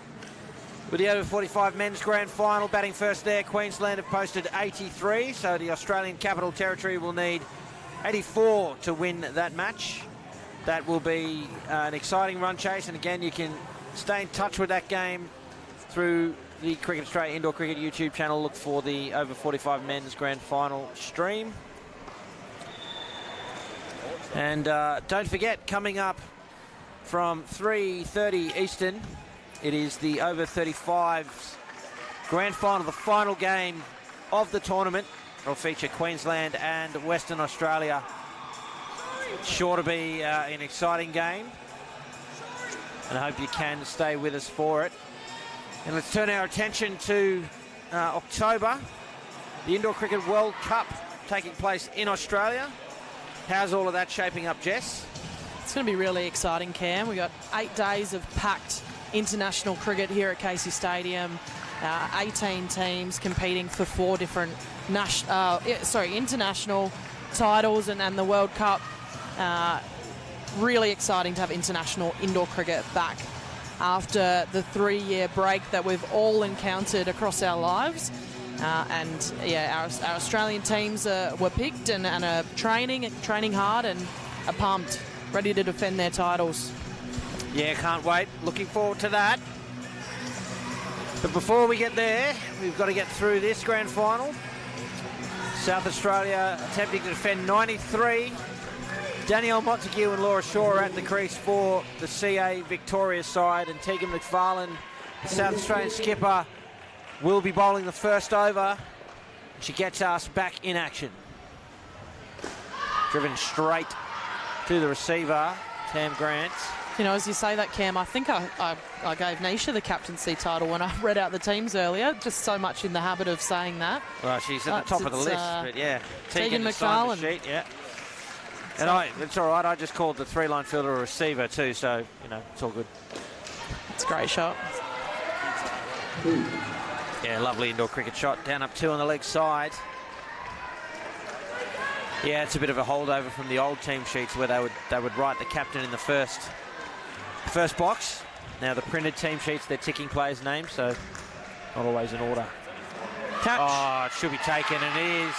with the over 45 men's grand final. Batting first there, Queensland have posted 83, so the Australian Capital Territory will need 84 to win that match. That will be an exciting run chase, and again, you can stay in touch with that game through the Cricket Australia Indoor Cricket YouTube channel. Look for the over 45 men's grand final stream. And don't forget, coming up from 3:30 Eastern, it is the over 35s grand final, the final game of the tournament. It'll feature Queensland and Western Australia. It's sure to be an exciting game, and I hope you can stay with us for it. And let's turn our attention to October, the Indoor Cricket World Cup taking place in Australia. How's all of that shaping up, Jess? It's going to be really exciting, Cam. We've got 8 days of packed international cricket here at Casey Stadium. 18 teams competing for 4 different international titles and the World Cup. Really exciting to have international indoor cricket back after the 3-year break that we've all encountered across our lives. And yeah, our Australian teams were picked and are training hard and are pumped, ready to defend their titles. Yeah, can't wait. Looking forward to that. But before we get there, we've got to get through this grand final. South Australia attempting to defend 93. Danielle Montague and Laura Shaw are at the crease for the CA Victoria side, and Tegan McFarlane, the South Australian skipper, will be bowling the first over. She gets us back in action. Driven straight to the receiver, Tam Grant. You know, as you say that, Cam, I think I gave Nisha the captaincy title when I read out the teams earlier. Just so much in the habit of saying that. Well, she's at the top of the list, but yeah. Tegan McFarlane. Sheet, yeah. And it's all right, I just called the 3-line fielder a receiver too, so, you know, it's all good. It's a great shot. Yeah, lovely indoor cricket shot. Down up 2 on the leg side. Yeah, it's a bit of a holdover from the old team sheets where they would write the captain in the first box. Now the printed team sheets, they're ticking players' names, so not always in order. Touch. Oh, it should be taken, and it is.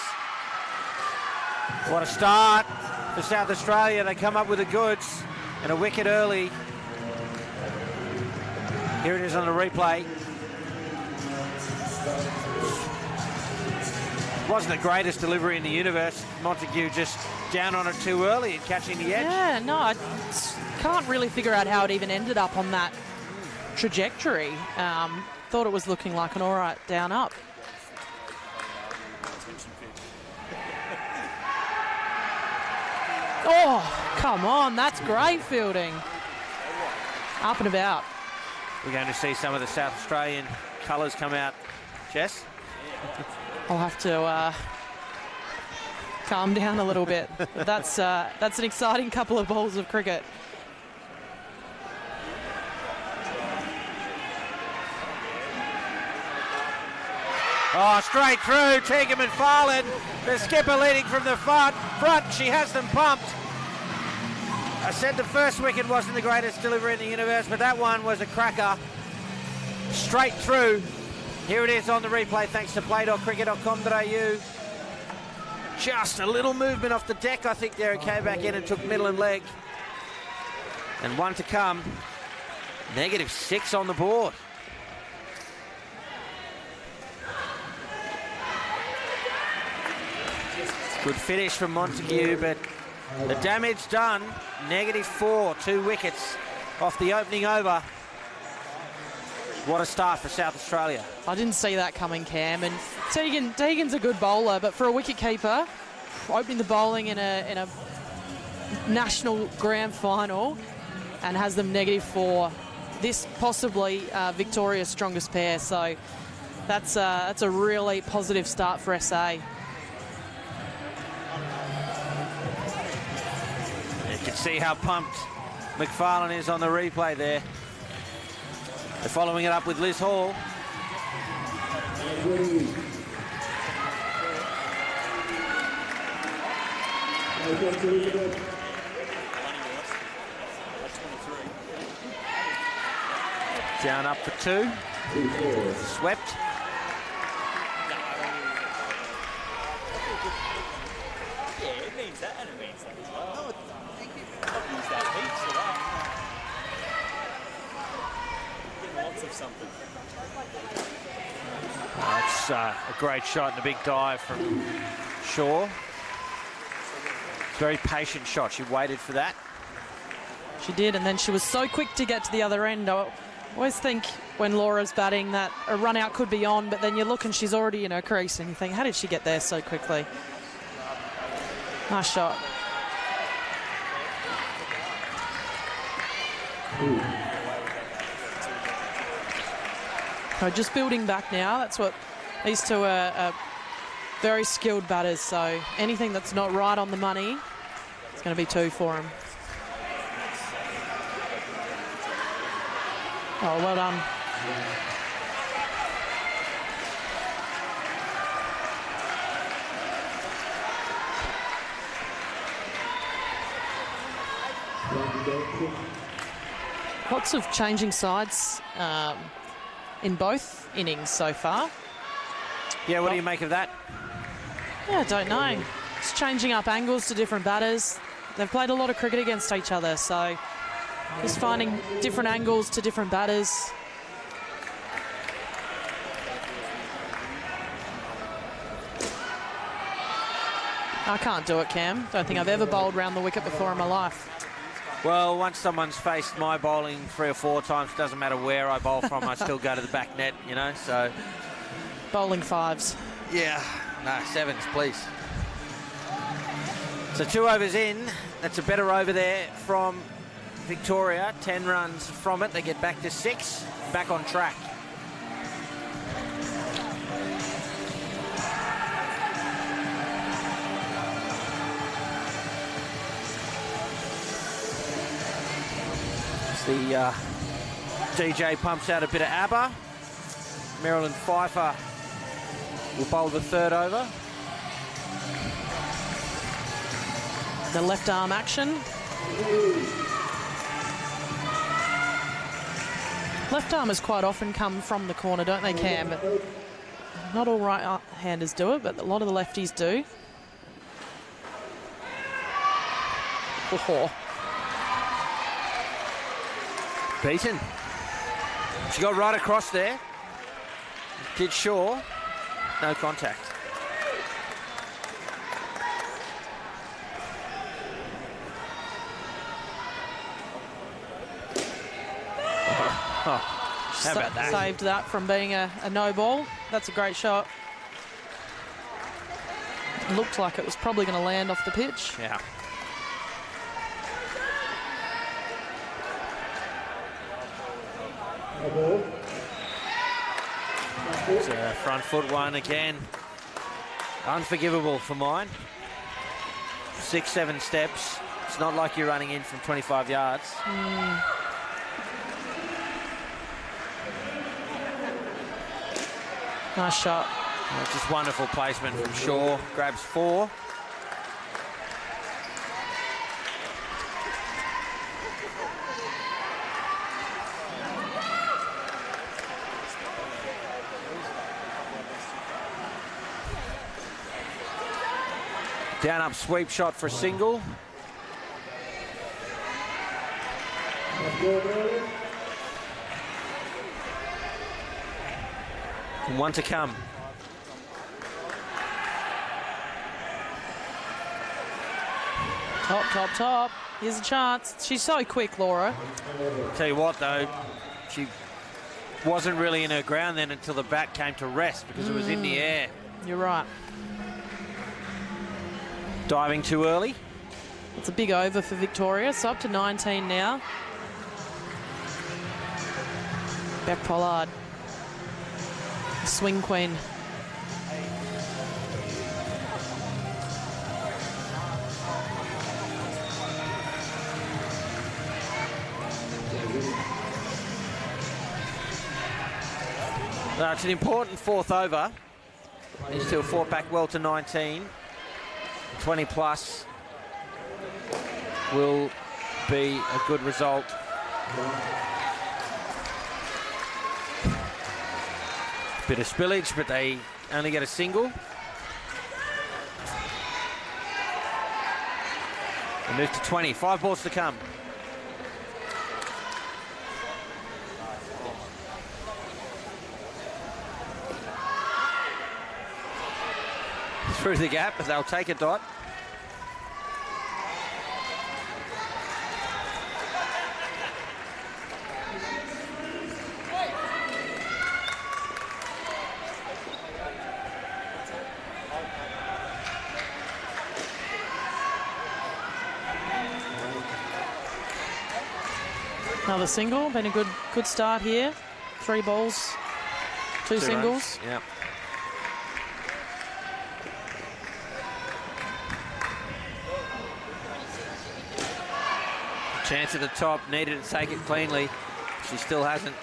What a start for South Australia. They come up with the goods and a wicket early. Here it is on the replay. Wasn't the greatest delivery in the universe. Montague just down on it too early and catching the edge. Yeah, no, I can't really figure out how it even ended up on that trajectory. Thought it was looking like an all right down up. Oh, come on, that's great fielding. Up and about. We're going to see some of the South Australian colours come out. Jess? I'll have to calm down a little bit. That's an exciting couple of balls of cricket. Oh, straight through, Tegan McFarlane, the skipper leading from the front. She has them pumped. I said the first wicket wasn't the greatest delivery in the universe, but that one was a cracker. Straight through. Here it is on the replay, thanks to play.cricket.com.au. Just a little movement off the deck, I think, there. It came back in and took middle and leg. And one to come. -6 on the board. Good finish from Montague, but the damage done. -4, 2 wickets off the opening over. What a start for South Australia. I didn't see that coming, Cam. And Tegan's a good bowler, but for a wicket keeper, opening the bowling in a national grand final and has them -4. This possibly Victoria's strongest pair, so that's a really positive start for SA. You can see how pumped McFarlane is on the replay there. They're following it up with Liz Hall. Down up for 2. Swept. Yeah, it means that and it means that as well. I've used that heaps for that. Getting lots of something. That's a great shot and a big dive from Shaw. It's a very patient shot. She waited for that. She did, and then she was so quick to get to the other end. I always think when Laura's batting that a run out could be on, but then you look and she's already in her crease and you think, how did she get there so quickly? Nice shot. So just building back now. That's what these two are very skilled batters. So anything that's not right on the money, it's going to be 2 for them. Oh, well done. Lots of changing sides in both innings so far. Yeah, what do you make of that? Yeah, I don't know. Just changing up angles to different batters. They've played a lot of cricket against each other, so just finding different angles to different batters. I can't do it, Cam. Don't think I've ever bowled round the wicket before in my life. Well, once someone's faced my bowling 3 or 4 times, doesn't matter where I bowl from, I still go to the back net, you know, so. Bowling 5s. Yeah, no, 7s, please. So 2 overs in. That's a better over there from Victoria. 10 runs from it. They get back to 6. Back on track. The DJ pumps out a bit of ABBA. Marilyn Pfeiffer will bowl the 3rd over. The left arm action. Left armers quite often come from the corner, don't they, Cam? But not all right-handers do it, but a lot of the lefties do. Oh. Beaten. She got right across there. Did Shaw. No contact. Oh, how about that? Saved that from being a no ball. That's a great shot. Looked like it was probably going to land off the pitch. Yeah. It's a front foot one again. Unforgivable for mine. 6, 7 steps. It's not like you're running in from 25 yards. Nice shot. Oh, just wonderful placement from Shaw. Grabs 4. Down up sweep shot for a single. And 1 to come. Top, top, top. Here's a chance. She's so quick, Laura. Tell you what, though, she wasn't really in her ground then until the bat came to rest because it was in the air. You're right. Diving too early. It's a big over for Victoria, so up to 19 now. Beck Pollard, the swing queen. No, it's an important fourth over. He's still fought back well to 19. 20 plus will be a good result. Bit of spillage, but they only get a single. They move to 20. 5 balls to come. Through the gap, but they'll take a dot. Another single, been a good start here. 3 balls, 2 singles. Yeah. Chance at the top, needed to take it cleanly. She still hasn't.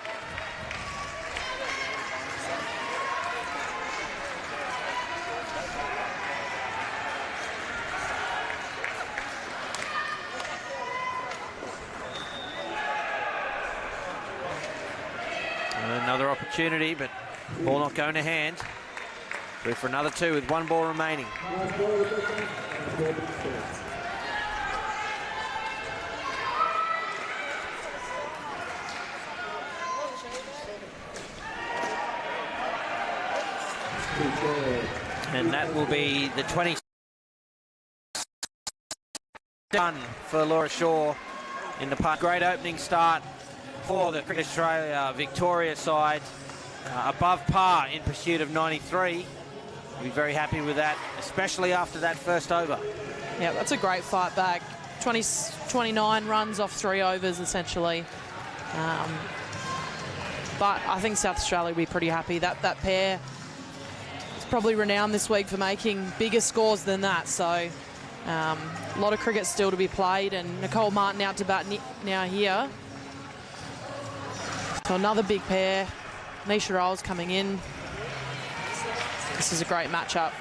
Another opportunity, but ball not going to hand. Through for another 2 with 1 ball remaining. And that will be the 20 done for Laura Shaw in the park. Great opening start for the Cricket Australia Victoria side. Above par in pursuit of 93. We'll be very happy with that, especially after that first over. Yeah, that's a great fight back. 29 runs off 3 overs, essentially. But I think South Australia will be pretty happy. That pair is probably renowned this week for making bigger scores than that. So a lot of cricket still to be played, and Nicole Martin out to bat now here. So another big pair. Nisha Rolls coming in. This is a great matchup.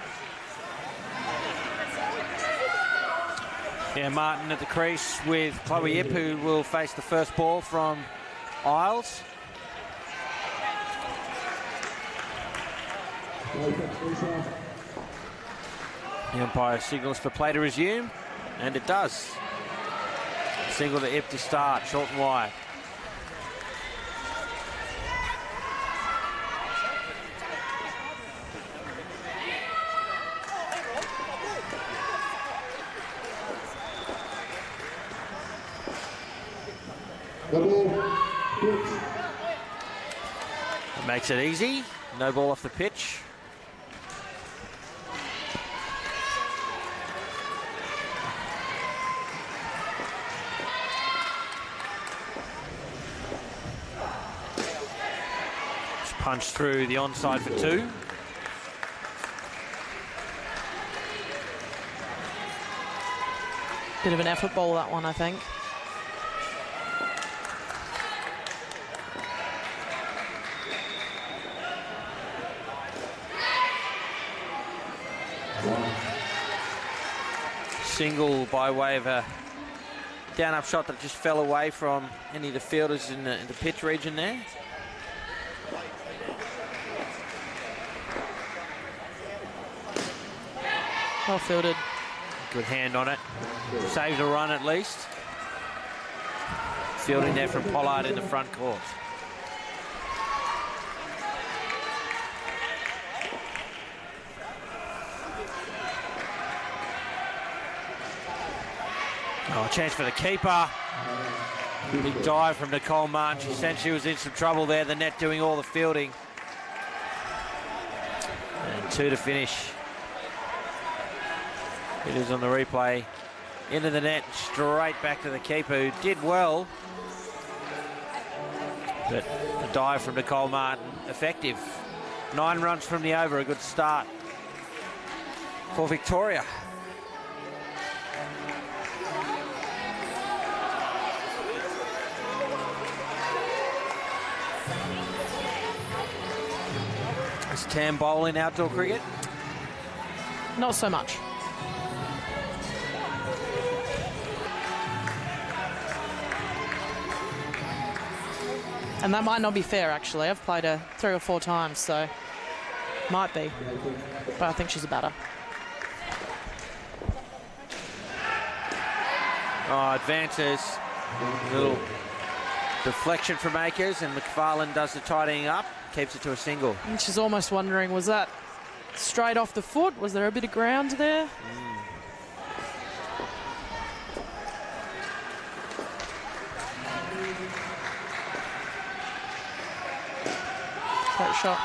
Yeah, Martin at the crease with Chloe Yip, who will face the first ball from Isles. The umpire signals for play to resume, and it does. Single to Yip to start, short and wide. It makes it easy. No ball off the pitch. Just punched through the onside for 2. Bit of an effort ball, that one, I think. Single by way of a down-up shot that just fell away from any of the fielders in the pitch region there. Well fielded. Good hand on it. Saved a run at least. Fielding there from Pollard in the front court. Oh, a chance for the keeper. Big dive from Nicole Martin. She sensed she was in some trouble there. The net doing all the fielding. And 2 to finish. It is on the replay. into the net, straight back to the keeper, who did well. But the dive from Nicole Martin, effective. 9 runs from the over, a good start for Victoria. Is Tam bowling outdoor cricket? Not so much. And that might not be fair, actually. I've played her 3 or 4 times, so might be. But I think she's a batter. Oh, advances. Little deflection from Akers, and McFarlane does the tidying up, keeps it to a single. And she's almost wondering, was that straight off the foot? Was there a bit of ground there? Great shot.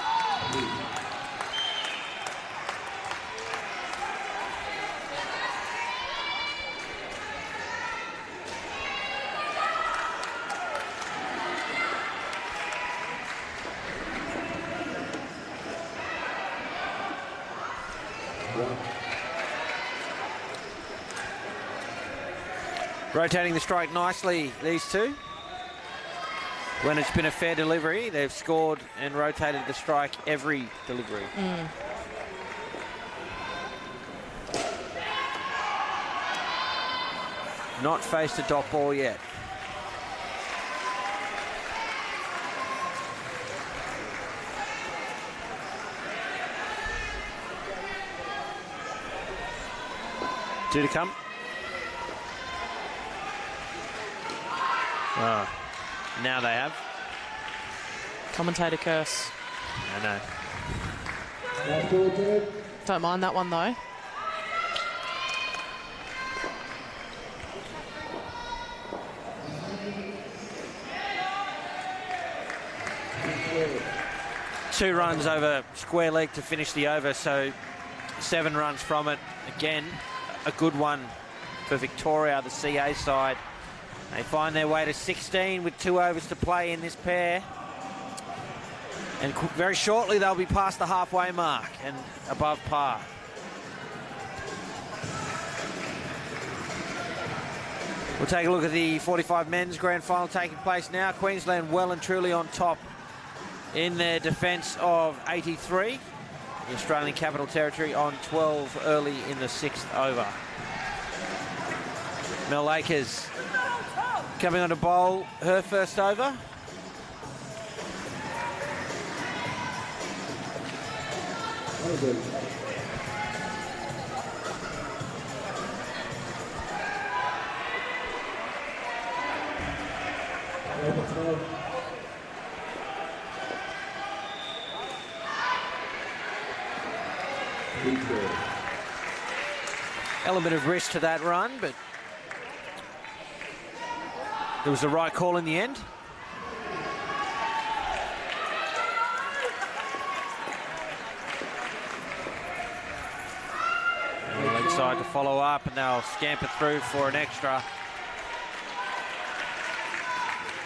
Rotating the strike nicely, these two. When it's been a fair delivery, they've scored and rotated the strike every delivery. Not faced a dot ball yet. Two to come. Oh, now they have. Commentator curse. I know. Don't mind that one, though. Two runs over square leg to finish the over, so 7 runs from it. Again, a good one for Victoria, the CA side. They find their way to 16 with 2 overs to play in this pair. And very shortly they'll be past the halfway mark and above par. We'll take a look at the 45 men's grand final taking place now. Queensland well and truly on top in their defence of 83. The Australian Capital Territory on 12 early in the 6th over. Mel Akers coming on to bowl her first over. Element of risk to that run, but it was the right call in the end. Leg side to follow up, and they'll scamper through for an extra.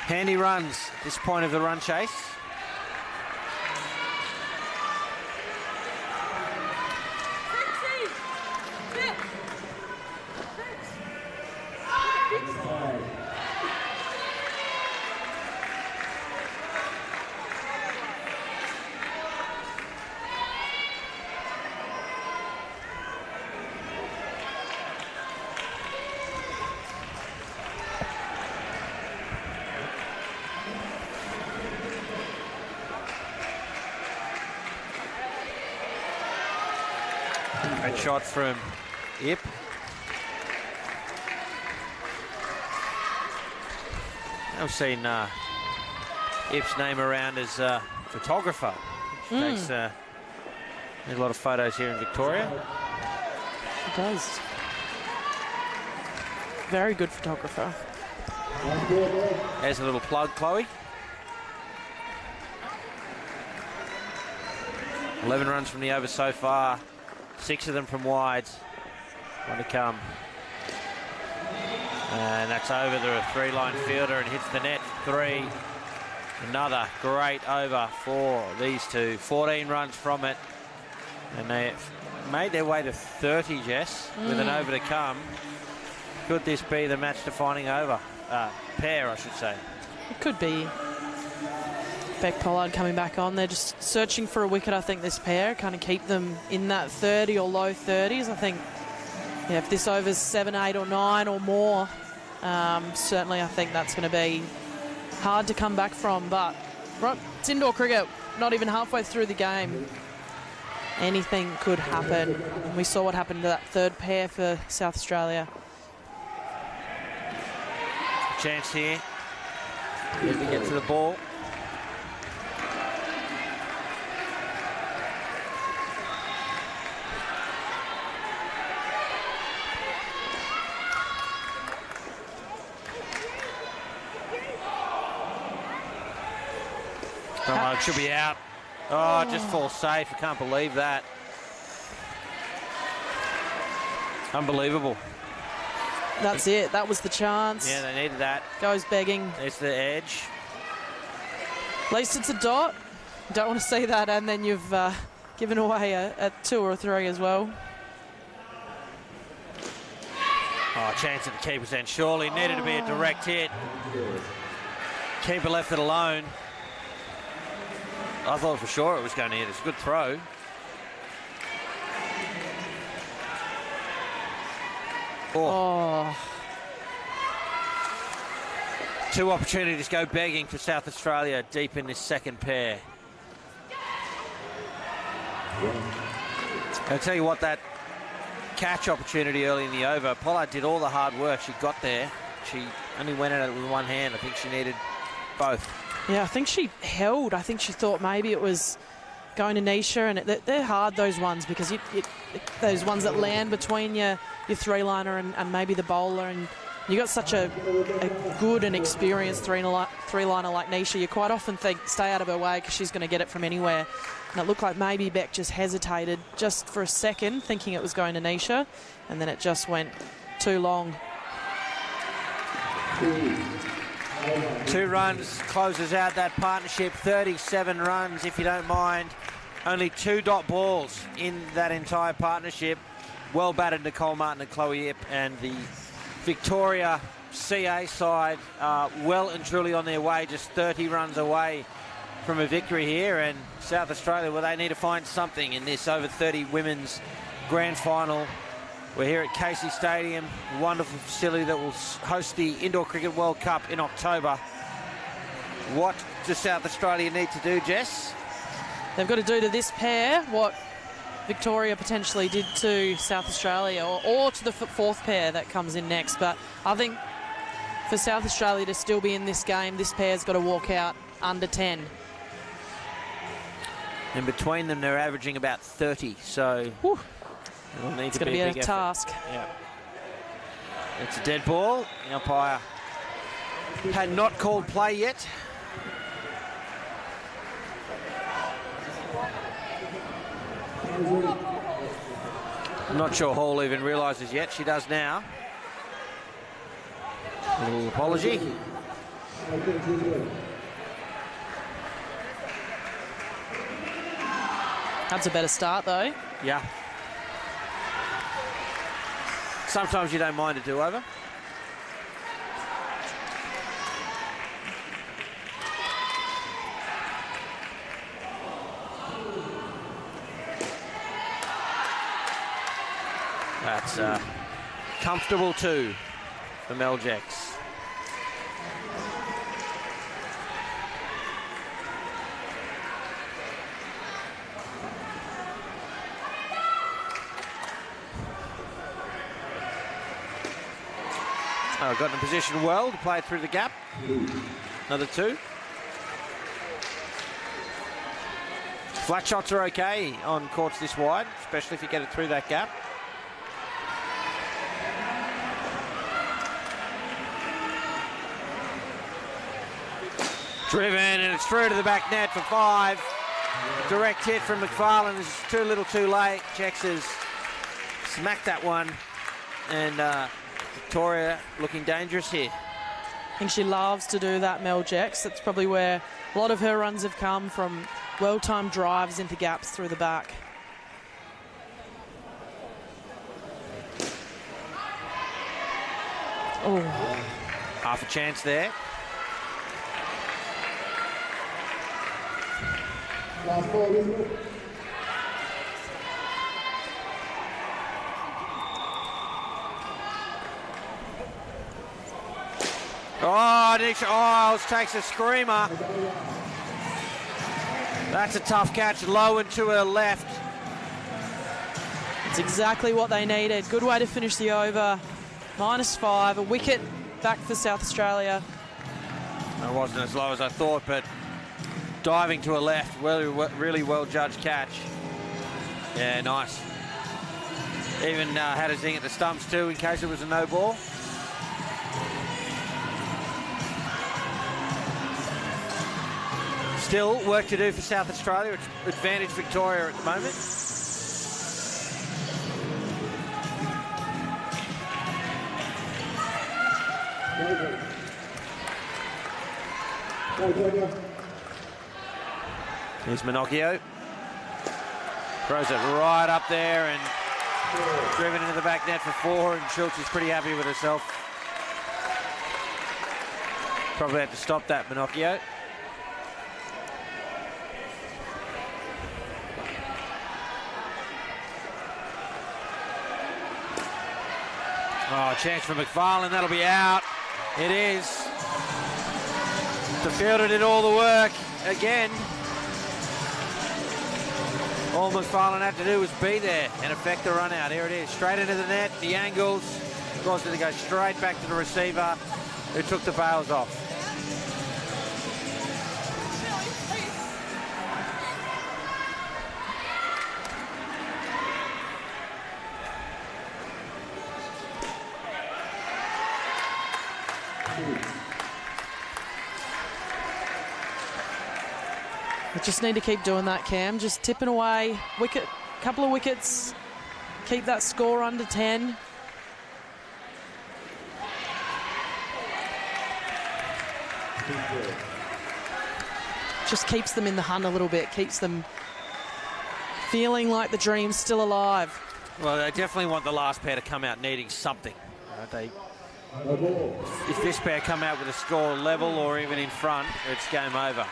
Handy runs at this point of the run chase. Great shot from Ip. I've seen Ip's name around as a photographer. She takes a lot of photos here in Victoria. She does. Very good photographer. There's a little plug, Chloe. 11 runs from the over so far. 6 of them from wides. One to come. And that's over the three-line fielder and hits the net. 3. Another great over for these two. 14 runs from it. And they made their way to 30, Jess, with an over to come. Could this be the match-defining over? Pair, I should say. It could be. Beck Pollard coming back on. They're just searching for a wicket, I think, this pair. Kind of keep them in that 30 or low 30s. I think, yeah, if this over's 7, 8 or 9 or more, certainly I think that's going to be hard to come back from. But right, it's indoor cricket, not even halfway through the game. Anything could happen. We saw what happened to that third pair for South Australia. Chance here. As we get to the ball. Oh, it should be out. Oh, it just falls safe. I can't believe that. Unbelievable. That's it. That was the chance. Yeah, they needed that. Goes begging. There's the edge. At least it's a dot. Don't want to see that, and then you've given away a 2 or a 3 as well. Oh, chance at the keeper's end. Surely needed to be a direct hit. Keeper left it alone. I thought for sure it was going to hit. It's a good throw. Oh. 2 opportunities go begging for South Australia deep in this second pair. I'll tell you what, that catch opportunity early in the over, Pollard did all the hard work. She got there. She only went at it with one hand. I think she needed both. Yeah, I think she held. I think she thought maybe it was going to Nisha, and they're hard, those ones, because those ones that land between your three-liner and maybe the bowler, and you got such a good and experienced three-liner like Nisha, you quite often think, stay out of her way because she's going to get it from anywhere. And it looked like maybe Beck just hesitated just for a second, thinking it was going to Nisha, and then it just went too long. 2 runs closes out that partnership. 37 runs, if you don't mind. Only 2 dot balls in that entire partnership. Well batted Nicole Martin and Chloe Yip, and the Victoria CA side well and truly on their way, just 30 runs away from a victory here. And South Australia, well, they need to find something in this over 30 women's grand final. We're here at Casey Stadium, a wonderful facility that will host the Indoor Cricket World Cup in October. What does South Australia need to do, Jess? They've got to do to this pair what Victoria potentially did to South Australia, or to the 4th pair that comes in next. But I think for South Australia to still be in this game, this pair's got to walk out under 10. And between them, they're averaging about 30, so it'll need to be a big task. Yeah. It's a dead ball. The umpire had not called play yet. I'm not sure Hall even realises yet. She does now. A little apology. That's a better start, though. Yeah. Sometimes you don't mind a do-over. That's comfortable too for Mel Jacks. Oh, got in position well to play through the gap. Another 2. Flat shots are okay on courts this wide, especially if you get it through that gap. Driven, and it's through to the back net for 5. Direct hit from McFarlane is too little too late. Jacks has smacked that one, and Victoria looking dangerous here. I think she loves to do that, Mel Jex. That's probably where a lot of her runs have come from, well-timed drives into gaps through the back. Oh. Half a chance there. Oh, Nisha Isles takes a screamer. That's a tough catch, low and to her left. It's exactly what they needed. Good way to finish the over. -5, a wicket back for South Australia. It wasn't as low as I thought, but diving to her left, really well judged catch. Yeah, nice. Even had a zing at the stumps too in case it was a no ball. Still work to do for South Australia. It's advantage Victoria at the moment. Here's Minocchio. Throws it right up there and driven into the back net for 4, and Schultz is pretty happy with herself. Probably had to stop that, Minocchio. Oh, chance for McFarlane, that'll be out. It is. The fielder did all the work again. All McFarlane had to do was be there and affect the run out. Here it is, straight into the net, the angles. Caused it to go straight back to the receiver, who took the bails off. We just need to keep doing that, Cam. Just tipping away. Wicket, couple of wickets. Keep that score under 10. Just keeps them in the hunt a little bit. Keeps them feeling like the dream's still alive. Well, they definitely want the last pair to come out needing something. If this pair come out with a score level or even in front, it's game over.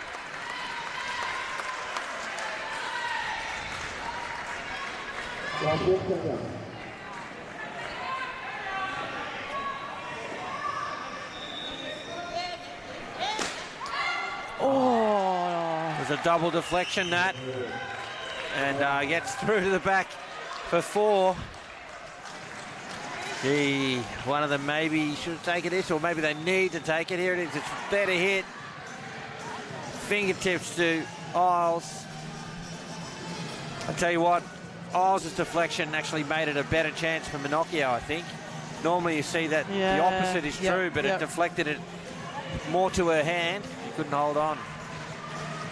Oh, there's a double deflection, that, and gets through to the back for 4. Gee, one of them maybe should have taken this, or maybe they need to take it. Here it is, it's there to hit. Fingertips to Isles. I tell you what, Isles' deflection actually made it a better chance for Minocchio, I think. Normally you see that the opposite is true, but it deflected it more to her hand. She couldn't hold on.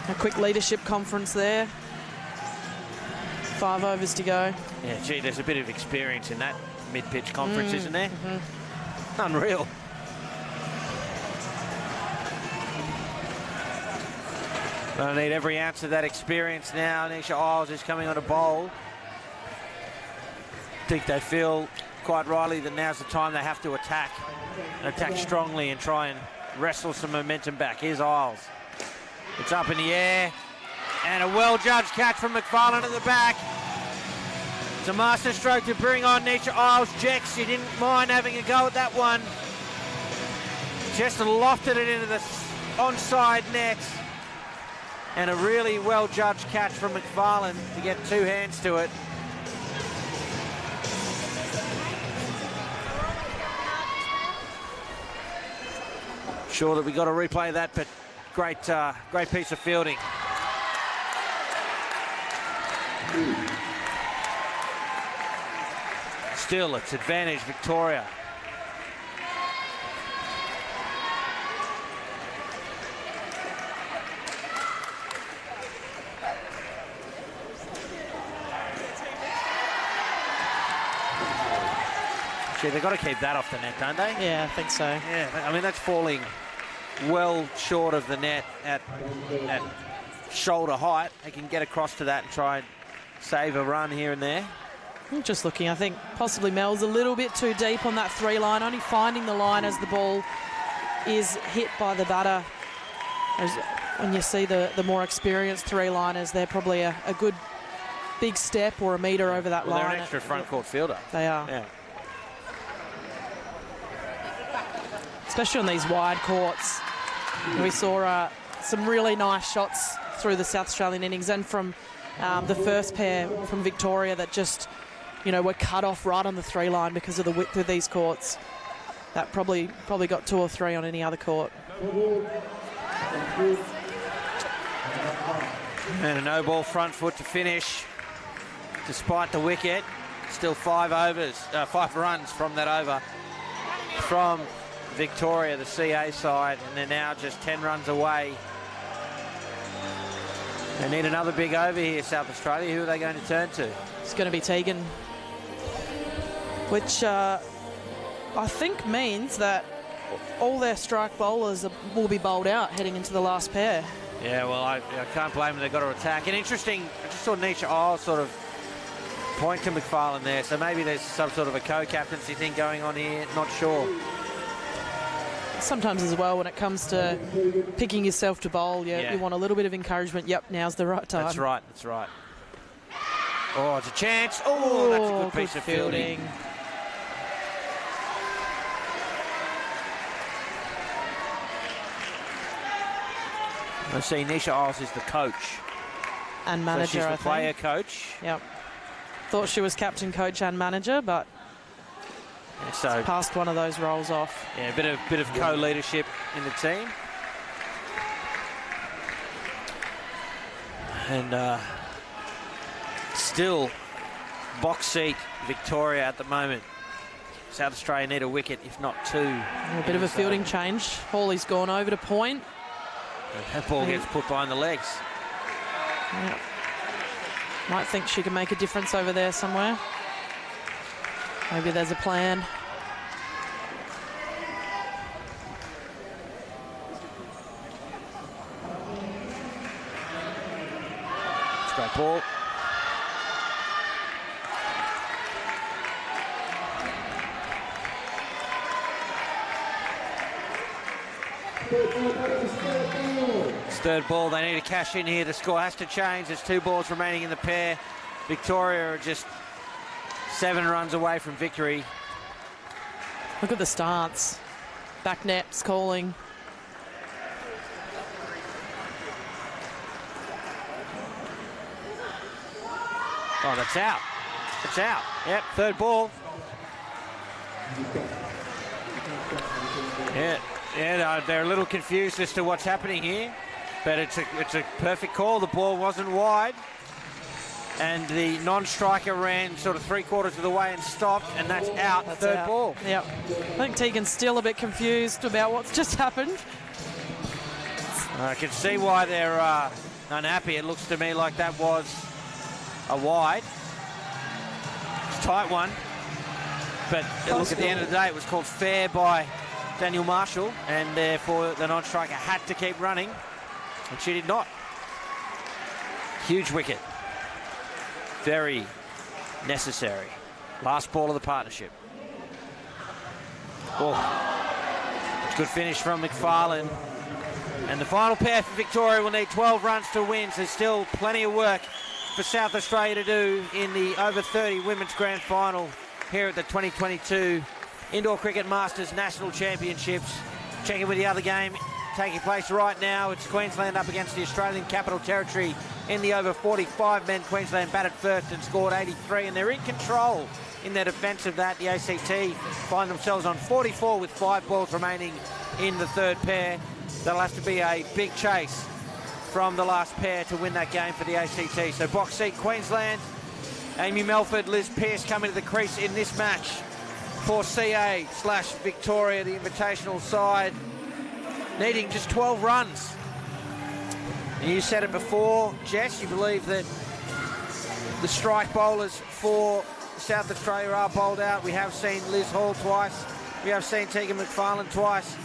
A quick leadership conference there. 5 overs to go. Yeah, gee, there's a bit of experience in that mid-pitch conference, isn't there? Unreal. Gonna need every ounce of that experience now. Nisha Isles is coming on a bowl. I think they feel quite rightly that now's the time they have to attack. Attack strongly and try and wrestle some momentum back. Here's Isles. It's up in the air. And a well-judged catch from McFarlane at the back. It's a master stroke to bring on Nisha Isles. Jex, you didn't mind having a go at that one. Just lofted it into the onside net. And a really well-judged catch from McFarlane to get 2 hands to it. Sure that we got to replay that, but great piece of fielding. Still, it's advantage Victoria. See, they've got to keep that off the net, don't they? Yeah, I think so. Yeah, I mean, that's falling well short of the net at shoulder height. They can get across to that and try and save a run here and there. Just looking, I think possibly Mel's a little bit too deep on that 3 line, only finding the line as the ball is hit by the batter. When you see the more experienced 3-liners, they're probably a good big step or a metre over that line. They're an extra front court fielder. They are. Yeah. Especially on these wide courts. We saw some really nice shots through the South Australian innings and from the first pair from Victoria that just, were cut off right on the 3 line because of the width of these courts. That probably got 2 or 3 on any other court. And a no ball front foot to finish. Despite the wicket, still 5 runs from that over from Victoria, the CA side, and they're now just 10 runs away. They need another big over here, South Australia. Who are they going to turn to? It's going to be Tegan, which I think means that all their strike bowlers will be bowled out heading into the last pair. Yeah, well, I can't blame them. They've got to attack. And interesting, I just saw Nisha Isles sort of point to McFarlane there, so maybe there's some sort of a co-captaincy thing going on here. Not sure. Sometimes as well, when it comes to picking yourself to bowl, you want a little bit of encouragement. Yep, now's the right time. That's right. Oh, it's a chance. Oh, that's a good piece of fielding. I see Nisha Isles is the coach. And manager, so she's the player coach. Yep. Thought she was captain, coach and manager, but so passed one of those roles off. Yeah, a bit of co-leadership in the team. And still box seat Victoria at the moment. South Australia need a wicket, if not 2. A bit of a fielding change. Hawley's gone over to point. That ball gets put behind the legs. Yep. Might think she can make a difference over there somewhere. Maybe there's a plan. It's a great ball. It's third ball. They need to cash in here. The score has to change. There's 2 balls remaining in the pair. Victoria are just 7 runs away from victory. Look at the stance. Back net's calling. Oh, that's out. It's out. Yep, third ball. Yeah, they're a little confused as to what's happening here, but it's a perfect call. The ball wasn't wide, and the non-striker ran sort of 3/4 of the way and stopped, and that's out. Third ball. Yep. I think Tegan's still a bit confused about what's just happened. I can see why they're unhappy. It looks to me like that was a wide. It's a tight one, but look, at the end of the day, it was called fair by Daniel Marshall, and therefore the non-striker had to keep running, and she did not. Huge wicket. Very necessary. Last ball of the partnership. Oh, good finish from McFarlane. And the final pair for Victoria will need 12 runs to win, so there's still plenty of work for South Australia to do in the over 30 Women's Grand Final here at the 2022 Indoor Cricket Masters National Championships. Checking with the other game taking place right now. It's Queensland up against the Australian Capital Territory in the over 45 men. Queensland batted first and scored 83, and they're in control in their defence of that. The ACT find themselves on 44 with 5 balls remaining in the third pair. That'll have to be a big chase from the last pair to win that game for the ACT. So box seat Queensland, Amy Melford, Liz Pearce coming to the crease in this match for CA/Victoria, the invitational side, needing just 12 runs. And you said it before, Jess, you believe that the strike bowlers for South Australia are bowled out. We have seen Liz Hall twice. We have seen Tegan McFarlane twice.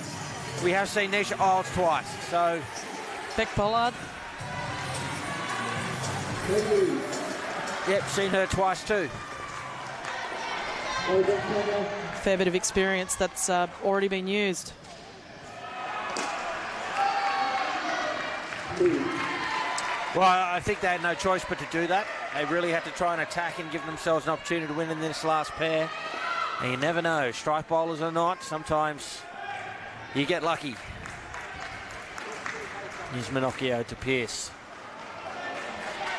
We have seen Nisha Isles twice. So, Beck Pollard. yep, seen her twice too. Fair bit of experience that's already been used. Well, I think they had no choice but to do that. They really had to try and attack and give themselves an opportunity to win in this last pair. And you never know, strike bowlers or not, sometimes you get lucky. Here's Minocchio to Pearce.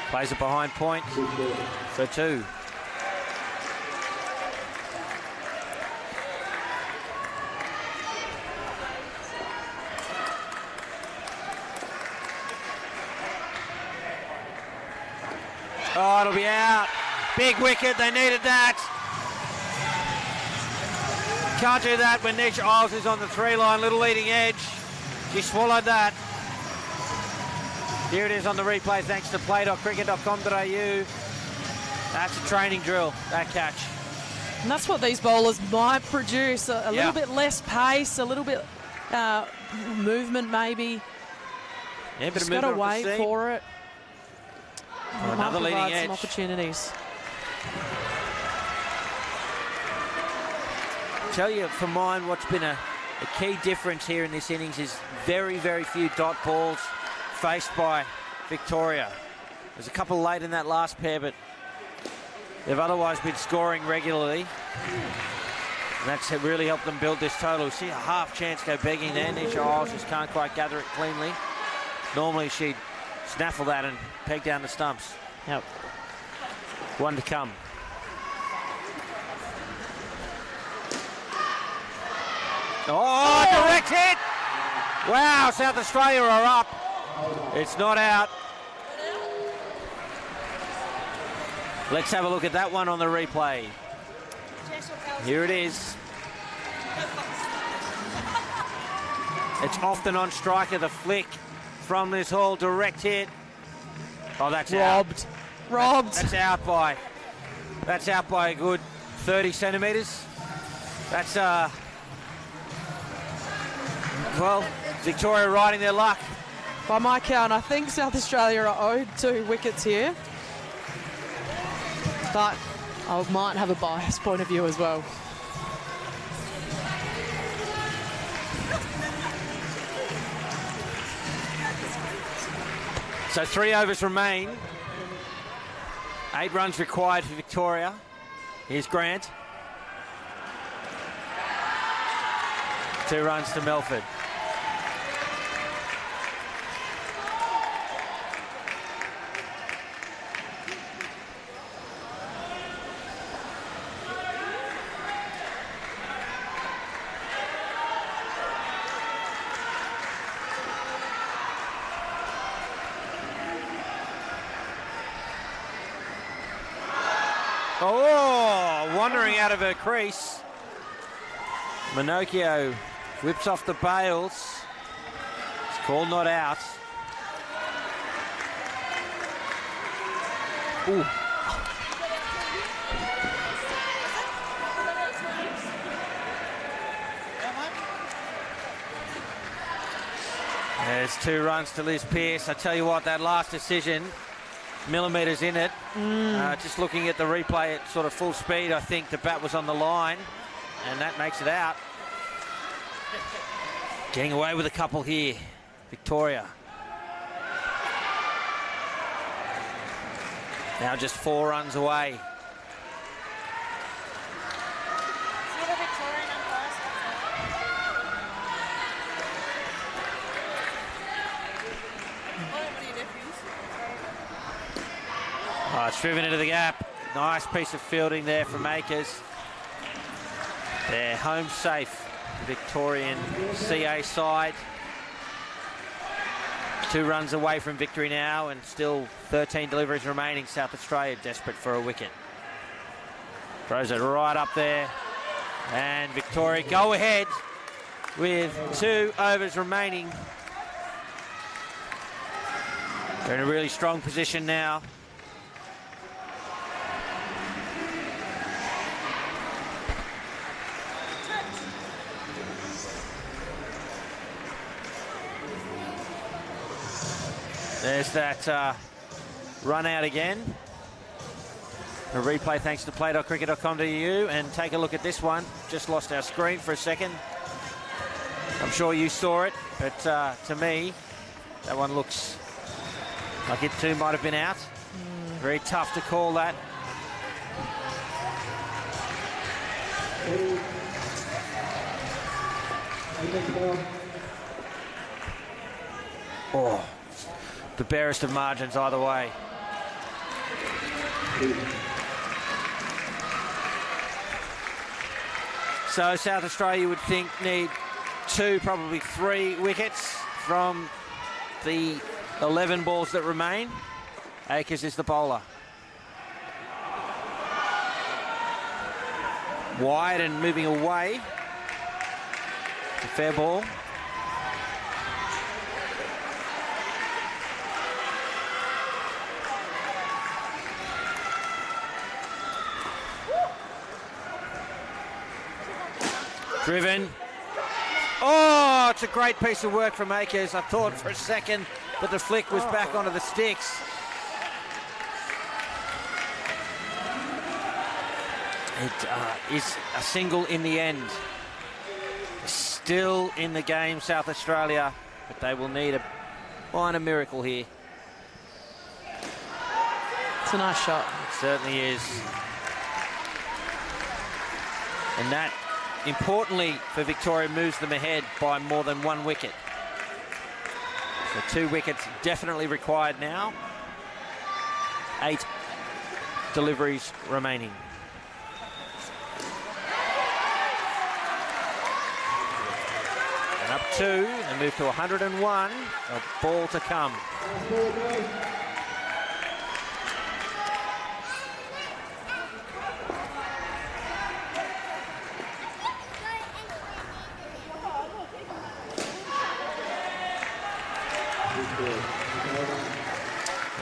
Plays it behind point for 2. Oh, it'll be out. Big wicket, they needed that. Can't do that when Nisha Isles is on the 3-line, little leading edge. She swallowed that. Here it is on the replay, thanks to play.cricket.com.au. That's a training drill, that catch. And that's what these bowlers might produce. A little bit less pace, a little bit movement maybe. Yeah, Just got to wait for it. Oh, another leading edge. Some opportunities. Tell you, for mine, what's been a key difference here in this innings is very, very few dot balls faced by Victoria. There's a couple late in that last pair, but they've otherwise been scoring regularly. And that's really helped them build this total. See a half chance go begging there. Nisha Isles just can't quite gather it cleanly. Normally she'd snaffle that and peg down the stumps. Yep. One to come. Oh, direct hit! Wow, South Australia are up. It's not out. Let's have a look at that one on the replay. Here it is. It's off the non-striker, the flick from Liz Hall, direct hit. Oh, that's robbed. Out. Robbed. That's out by a good 30 centimetres. That's well, Victoria riding their luck. By my count, I think South Australia are owed 2 wickets here. But I might have a biased point of view as well. So 3 overs remain. 8 runs required for Victoria. Here's Grant. 2 runs to Melford. Oh, wandering out of her crease. Minocchio whips off the bails. It's called not out. Ooh. There's 2 runs to Liz Pearce. I tell you what, that last decision, millimetres in it. Just looking at the replay at sort of full speed, I think the bat was on the line, and that makes it out. Getting away with a couple here, Victoria. Now just 4 runs away. Oh, it's driven into the gap. Nice piece of fielding there from Akers. They're home safe, the Victorian CA side. 2 runs away from victory now, and still 13 deliveries remaining. South Australia desperate for a wicket. Throws it right up there. And Victoria go ahead with 2 overs remaining. They're in a really strong position now. There's that run out again. A replay thanks to play.cricket.com.au, and take a look at this one. Just lost our screen for a second. I'm sure you saw it, but to me, that one looks like it too might have been out. Very tough to call that. Oh, the barest of margins either way. So South Australia, you would think, need 2, probably 3 wickets from the 11 balls that remain. Akers is the bowler. Wide and moving away. It's a fair ball. Driven. Oh, it's a great piece of work from Akers. I thought for a second, but the flick was back onto the sticks. It is a single in the end. Still in the game, South Australia, but they will need a minor miracle here. It's a nice shot. It certainly is. And that, importantly for Victoria, moves them ahead by more than 1 wicket. So 2 wickets definitely required now. 8 deliveries remaining. And up 2 and move to 101. A ball to come.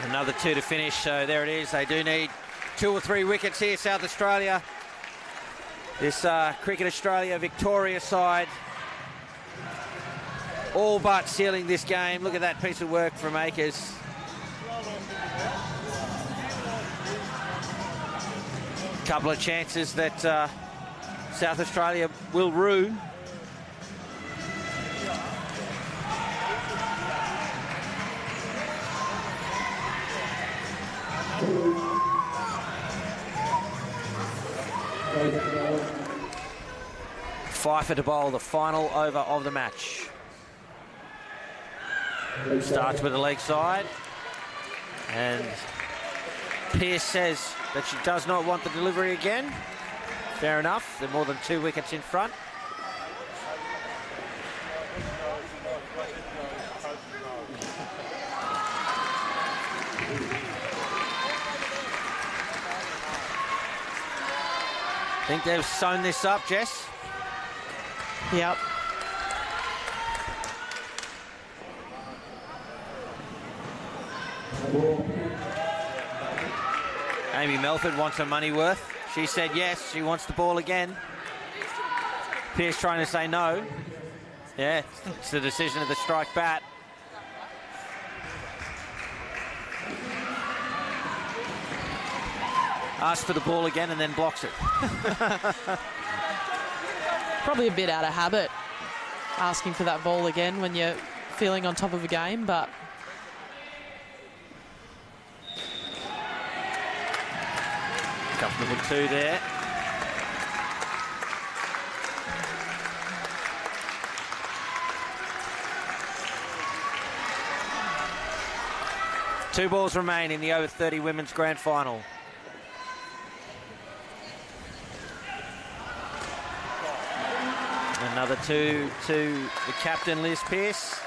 Another 2 to finish, so there it is. They do need 2 or 3 wickets here, South Australia. This Cricket Australia Victoria side all but sealing this game. Look at that piece of work from Akers. Couple of chances that South Australia will rue. Pfeiffer to bowl the final over of the match. Starts with the leg side, and Pearce says that she does not want the delivery again. Fair enough, they're more than 2 wickets in front. Think they've sewn this up, Jess? Yep. Amy Melford wants her money worth. She said yes, she wants the ball again. Pearce trying to say no. Yeah, it's the decision of the strike bat. Asks for the ball again and then blocks it. Probably a bit out of habit asking for that ball again when you're feeling on top of a game, but Comfortable 2 there. Two balls remain in the over 30 women's grand final. Another 2 to the captain, Liz Pearce.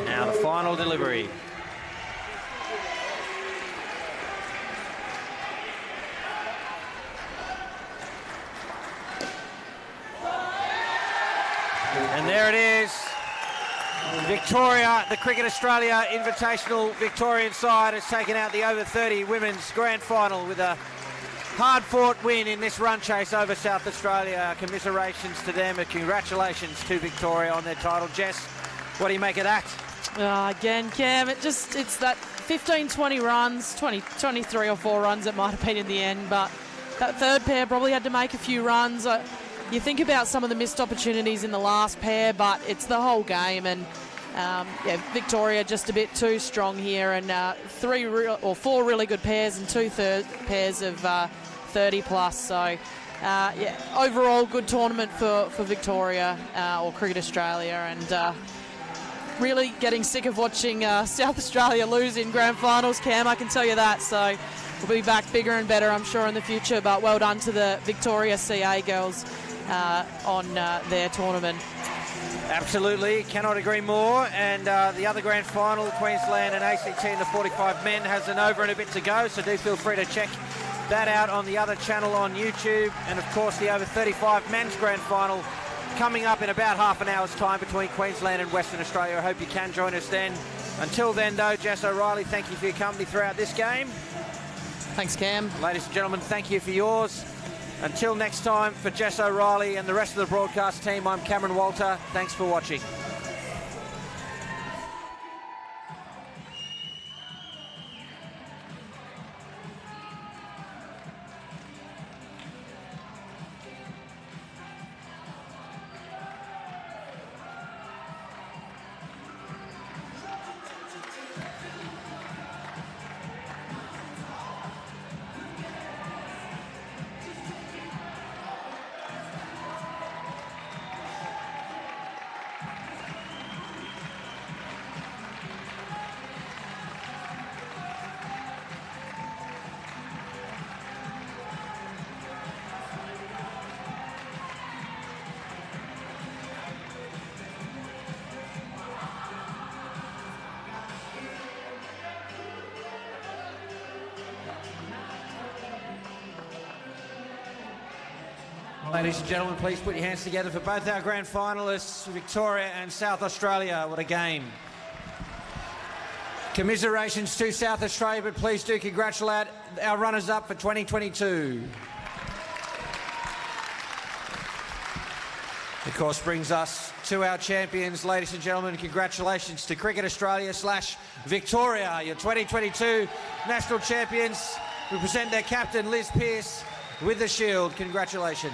Now the final delivery. And there it is. Victoria, the Cricket Australia Invitational Victorian side has taken out the over 30 women's grand final with a hard-fought win in this run chase over South Australia. Commiserations to them and congratulations to Victoria on their title. Jess, what do you make of that? Again, Cam, it's that 15, 20 runs, 23 or 4 runs it might have been in the end, but that third pair probably had to make a few runs. You think about some of the missed opportunities in the last pair, but it's the whole game, and Victoria just a bit too strong here, and 4 really good pairs and 2 pairs of 30 plus. So overall good tournament for Victoria or Cricket Australia, and really getting sick of watching South Australia lose in grand finals, Cam, I can tell you that. So we'll be back bigger and better, I'm sure, in the future. But well done to the Victoria CA girls on their tournament. Absolutely, cannot agree more. And the other grand final, Queensland and ACT in the 45 men, has an over and a bit to go, so do feel free to check that out on the other channel on YouTube. And of course the over 35 men's grand final coming up in about half an hour's time between Queensland and Western Australia. I hope you can join us then. Until then though, Jess O'Reilly, thank you for your company throughout this game. Thanks, Cam. Ladies and gentlemen, thank you for yours. Until next time, for Jess O'Reilly and the rest of the broadcast team, I'm Cameron Walter. Thanks for watching. Ladies and gentlemen, please put your hands together for both our grand finalists, Victoria and South Australia. What a game. Commiserations to South Australia, but please do congratulate our runners-up for 2022. Of course, brings us to our champions. Ladies and gentlemen, congratulations to Cricket Australia / Victoria, your 2022 national champions. We present their captain, Liz Pearce, with the shield. Congratulations.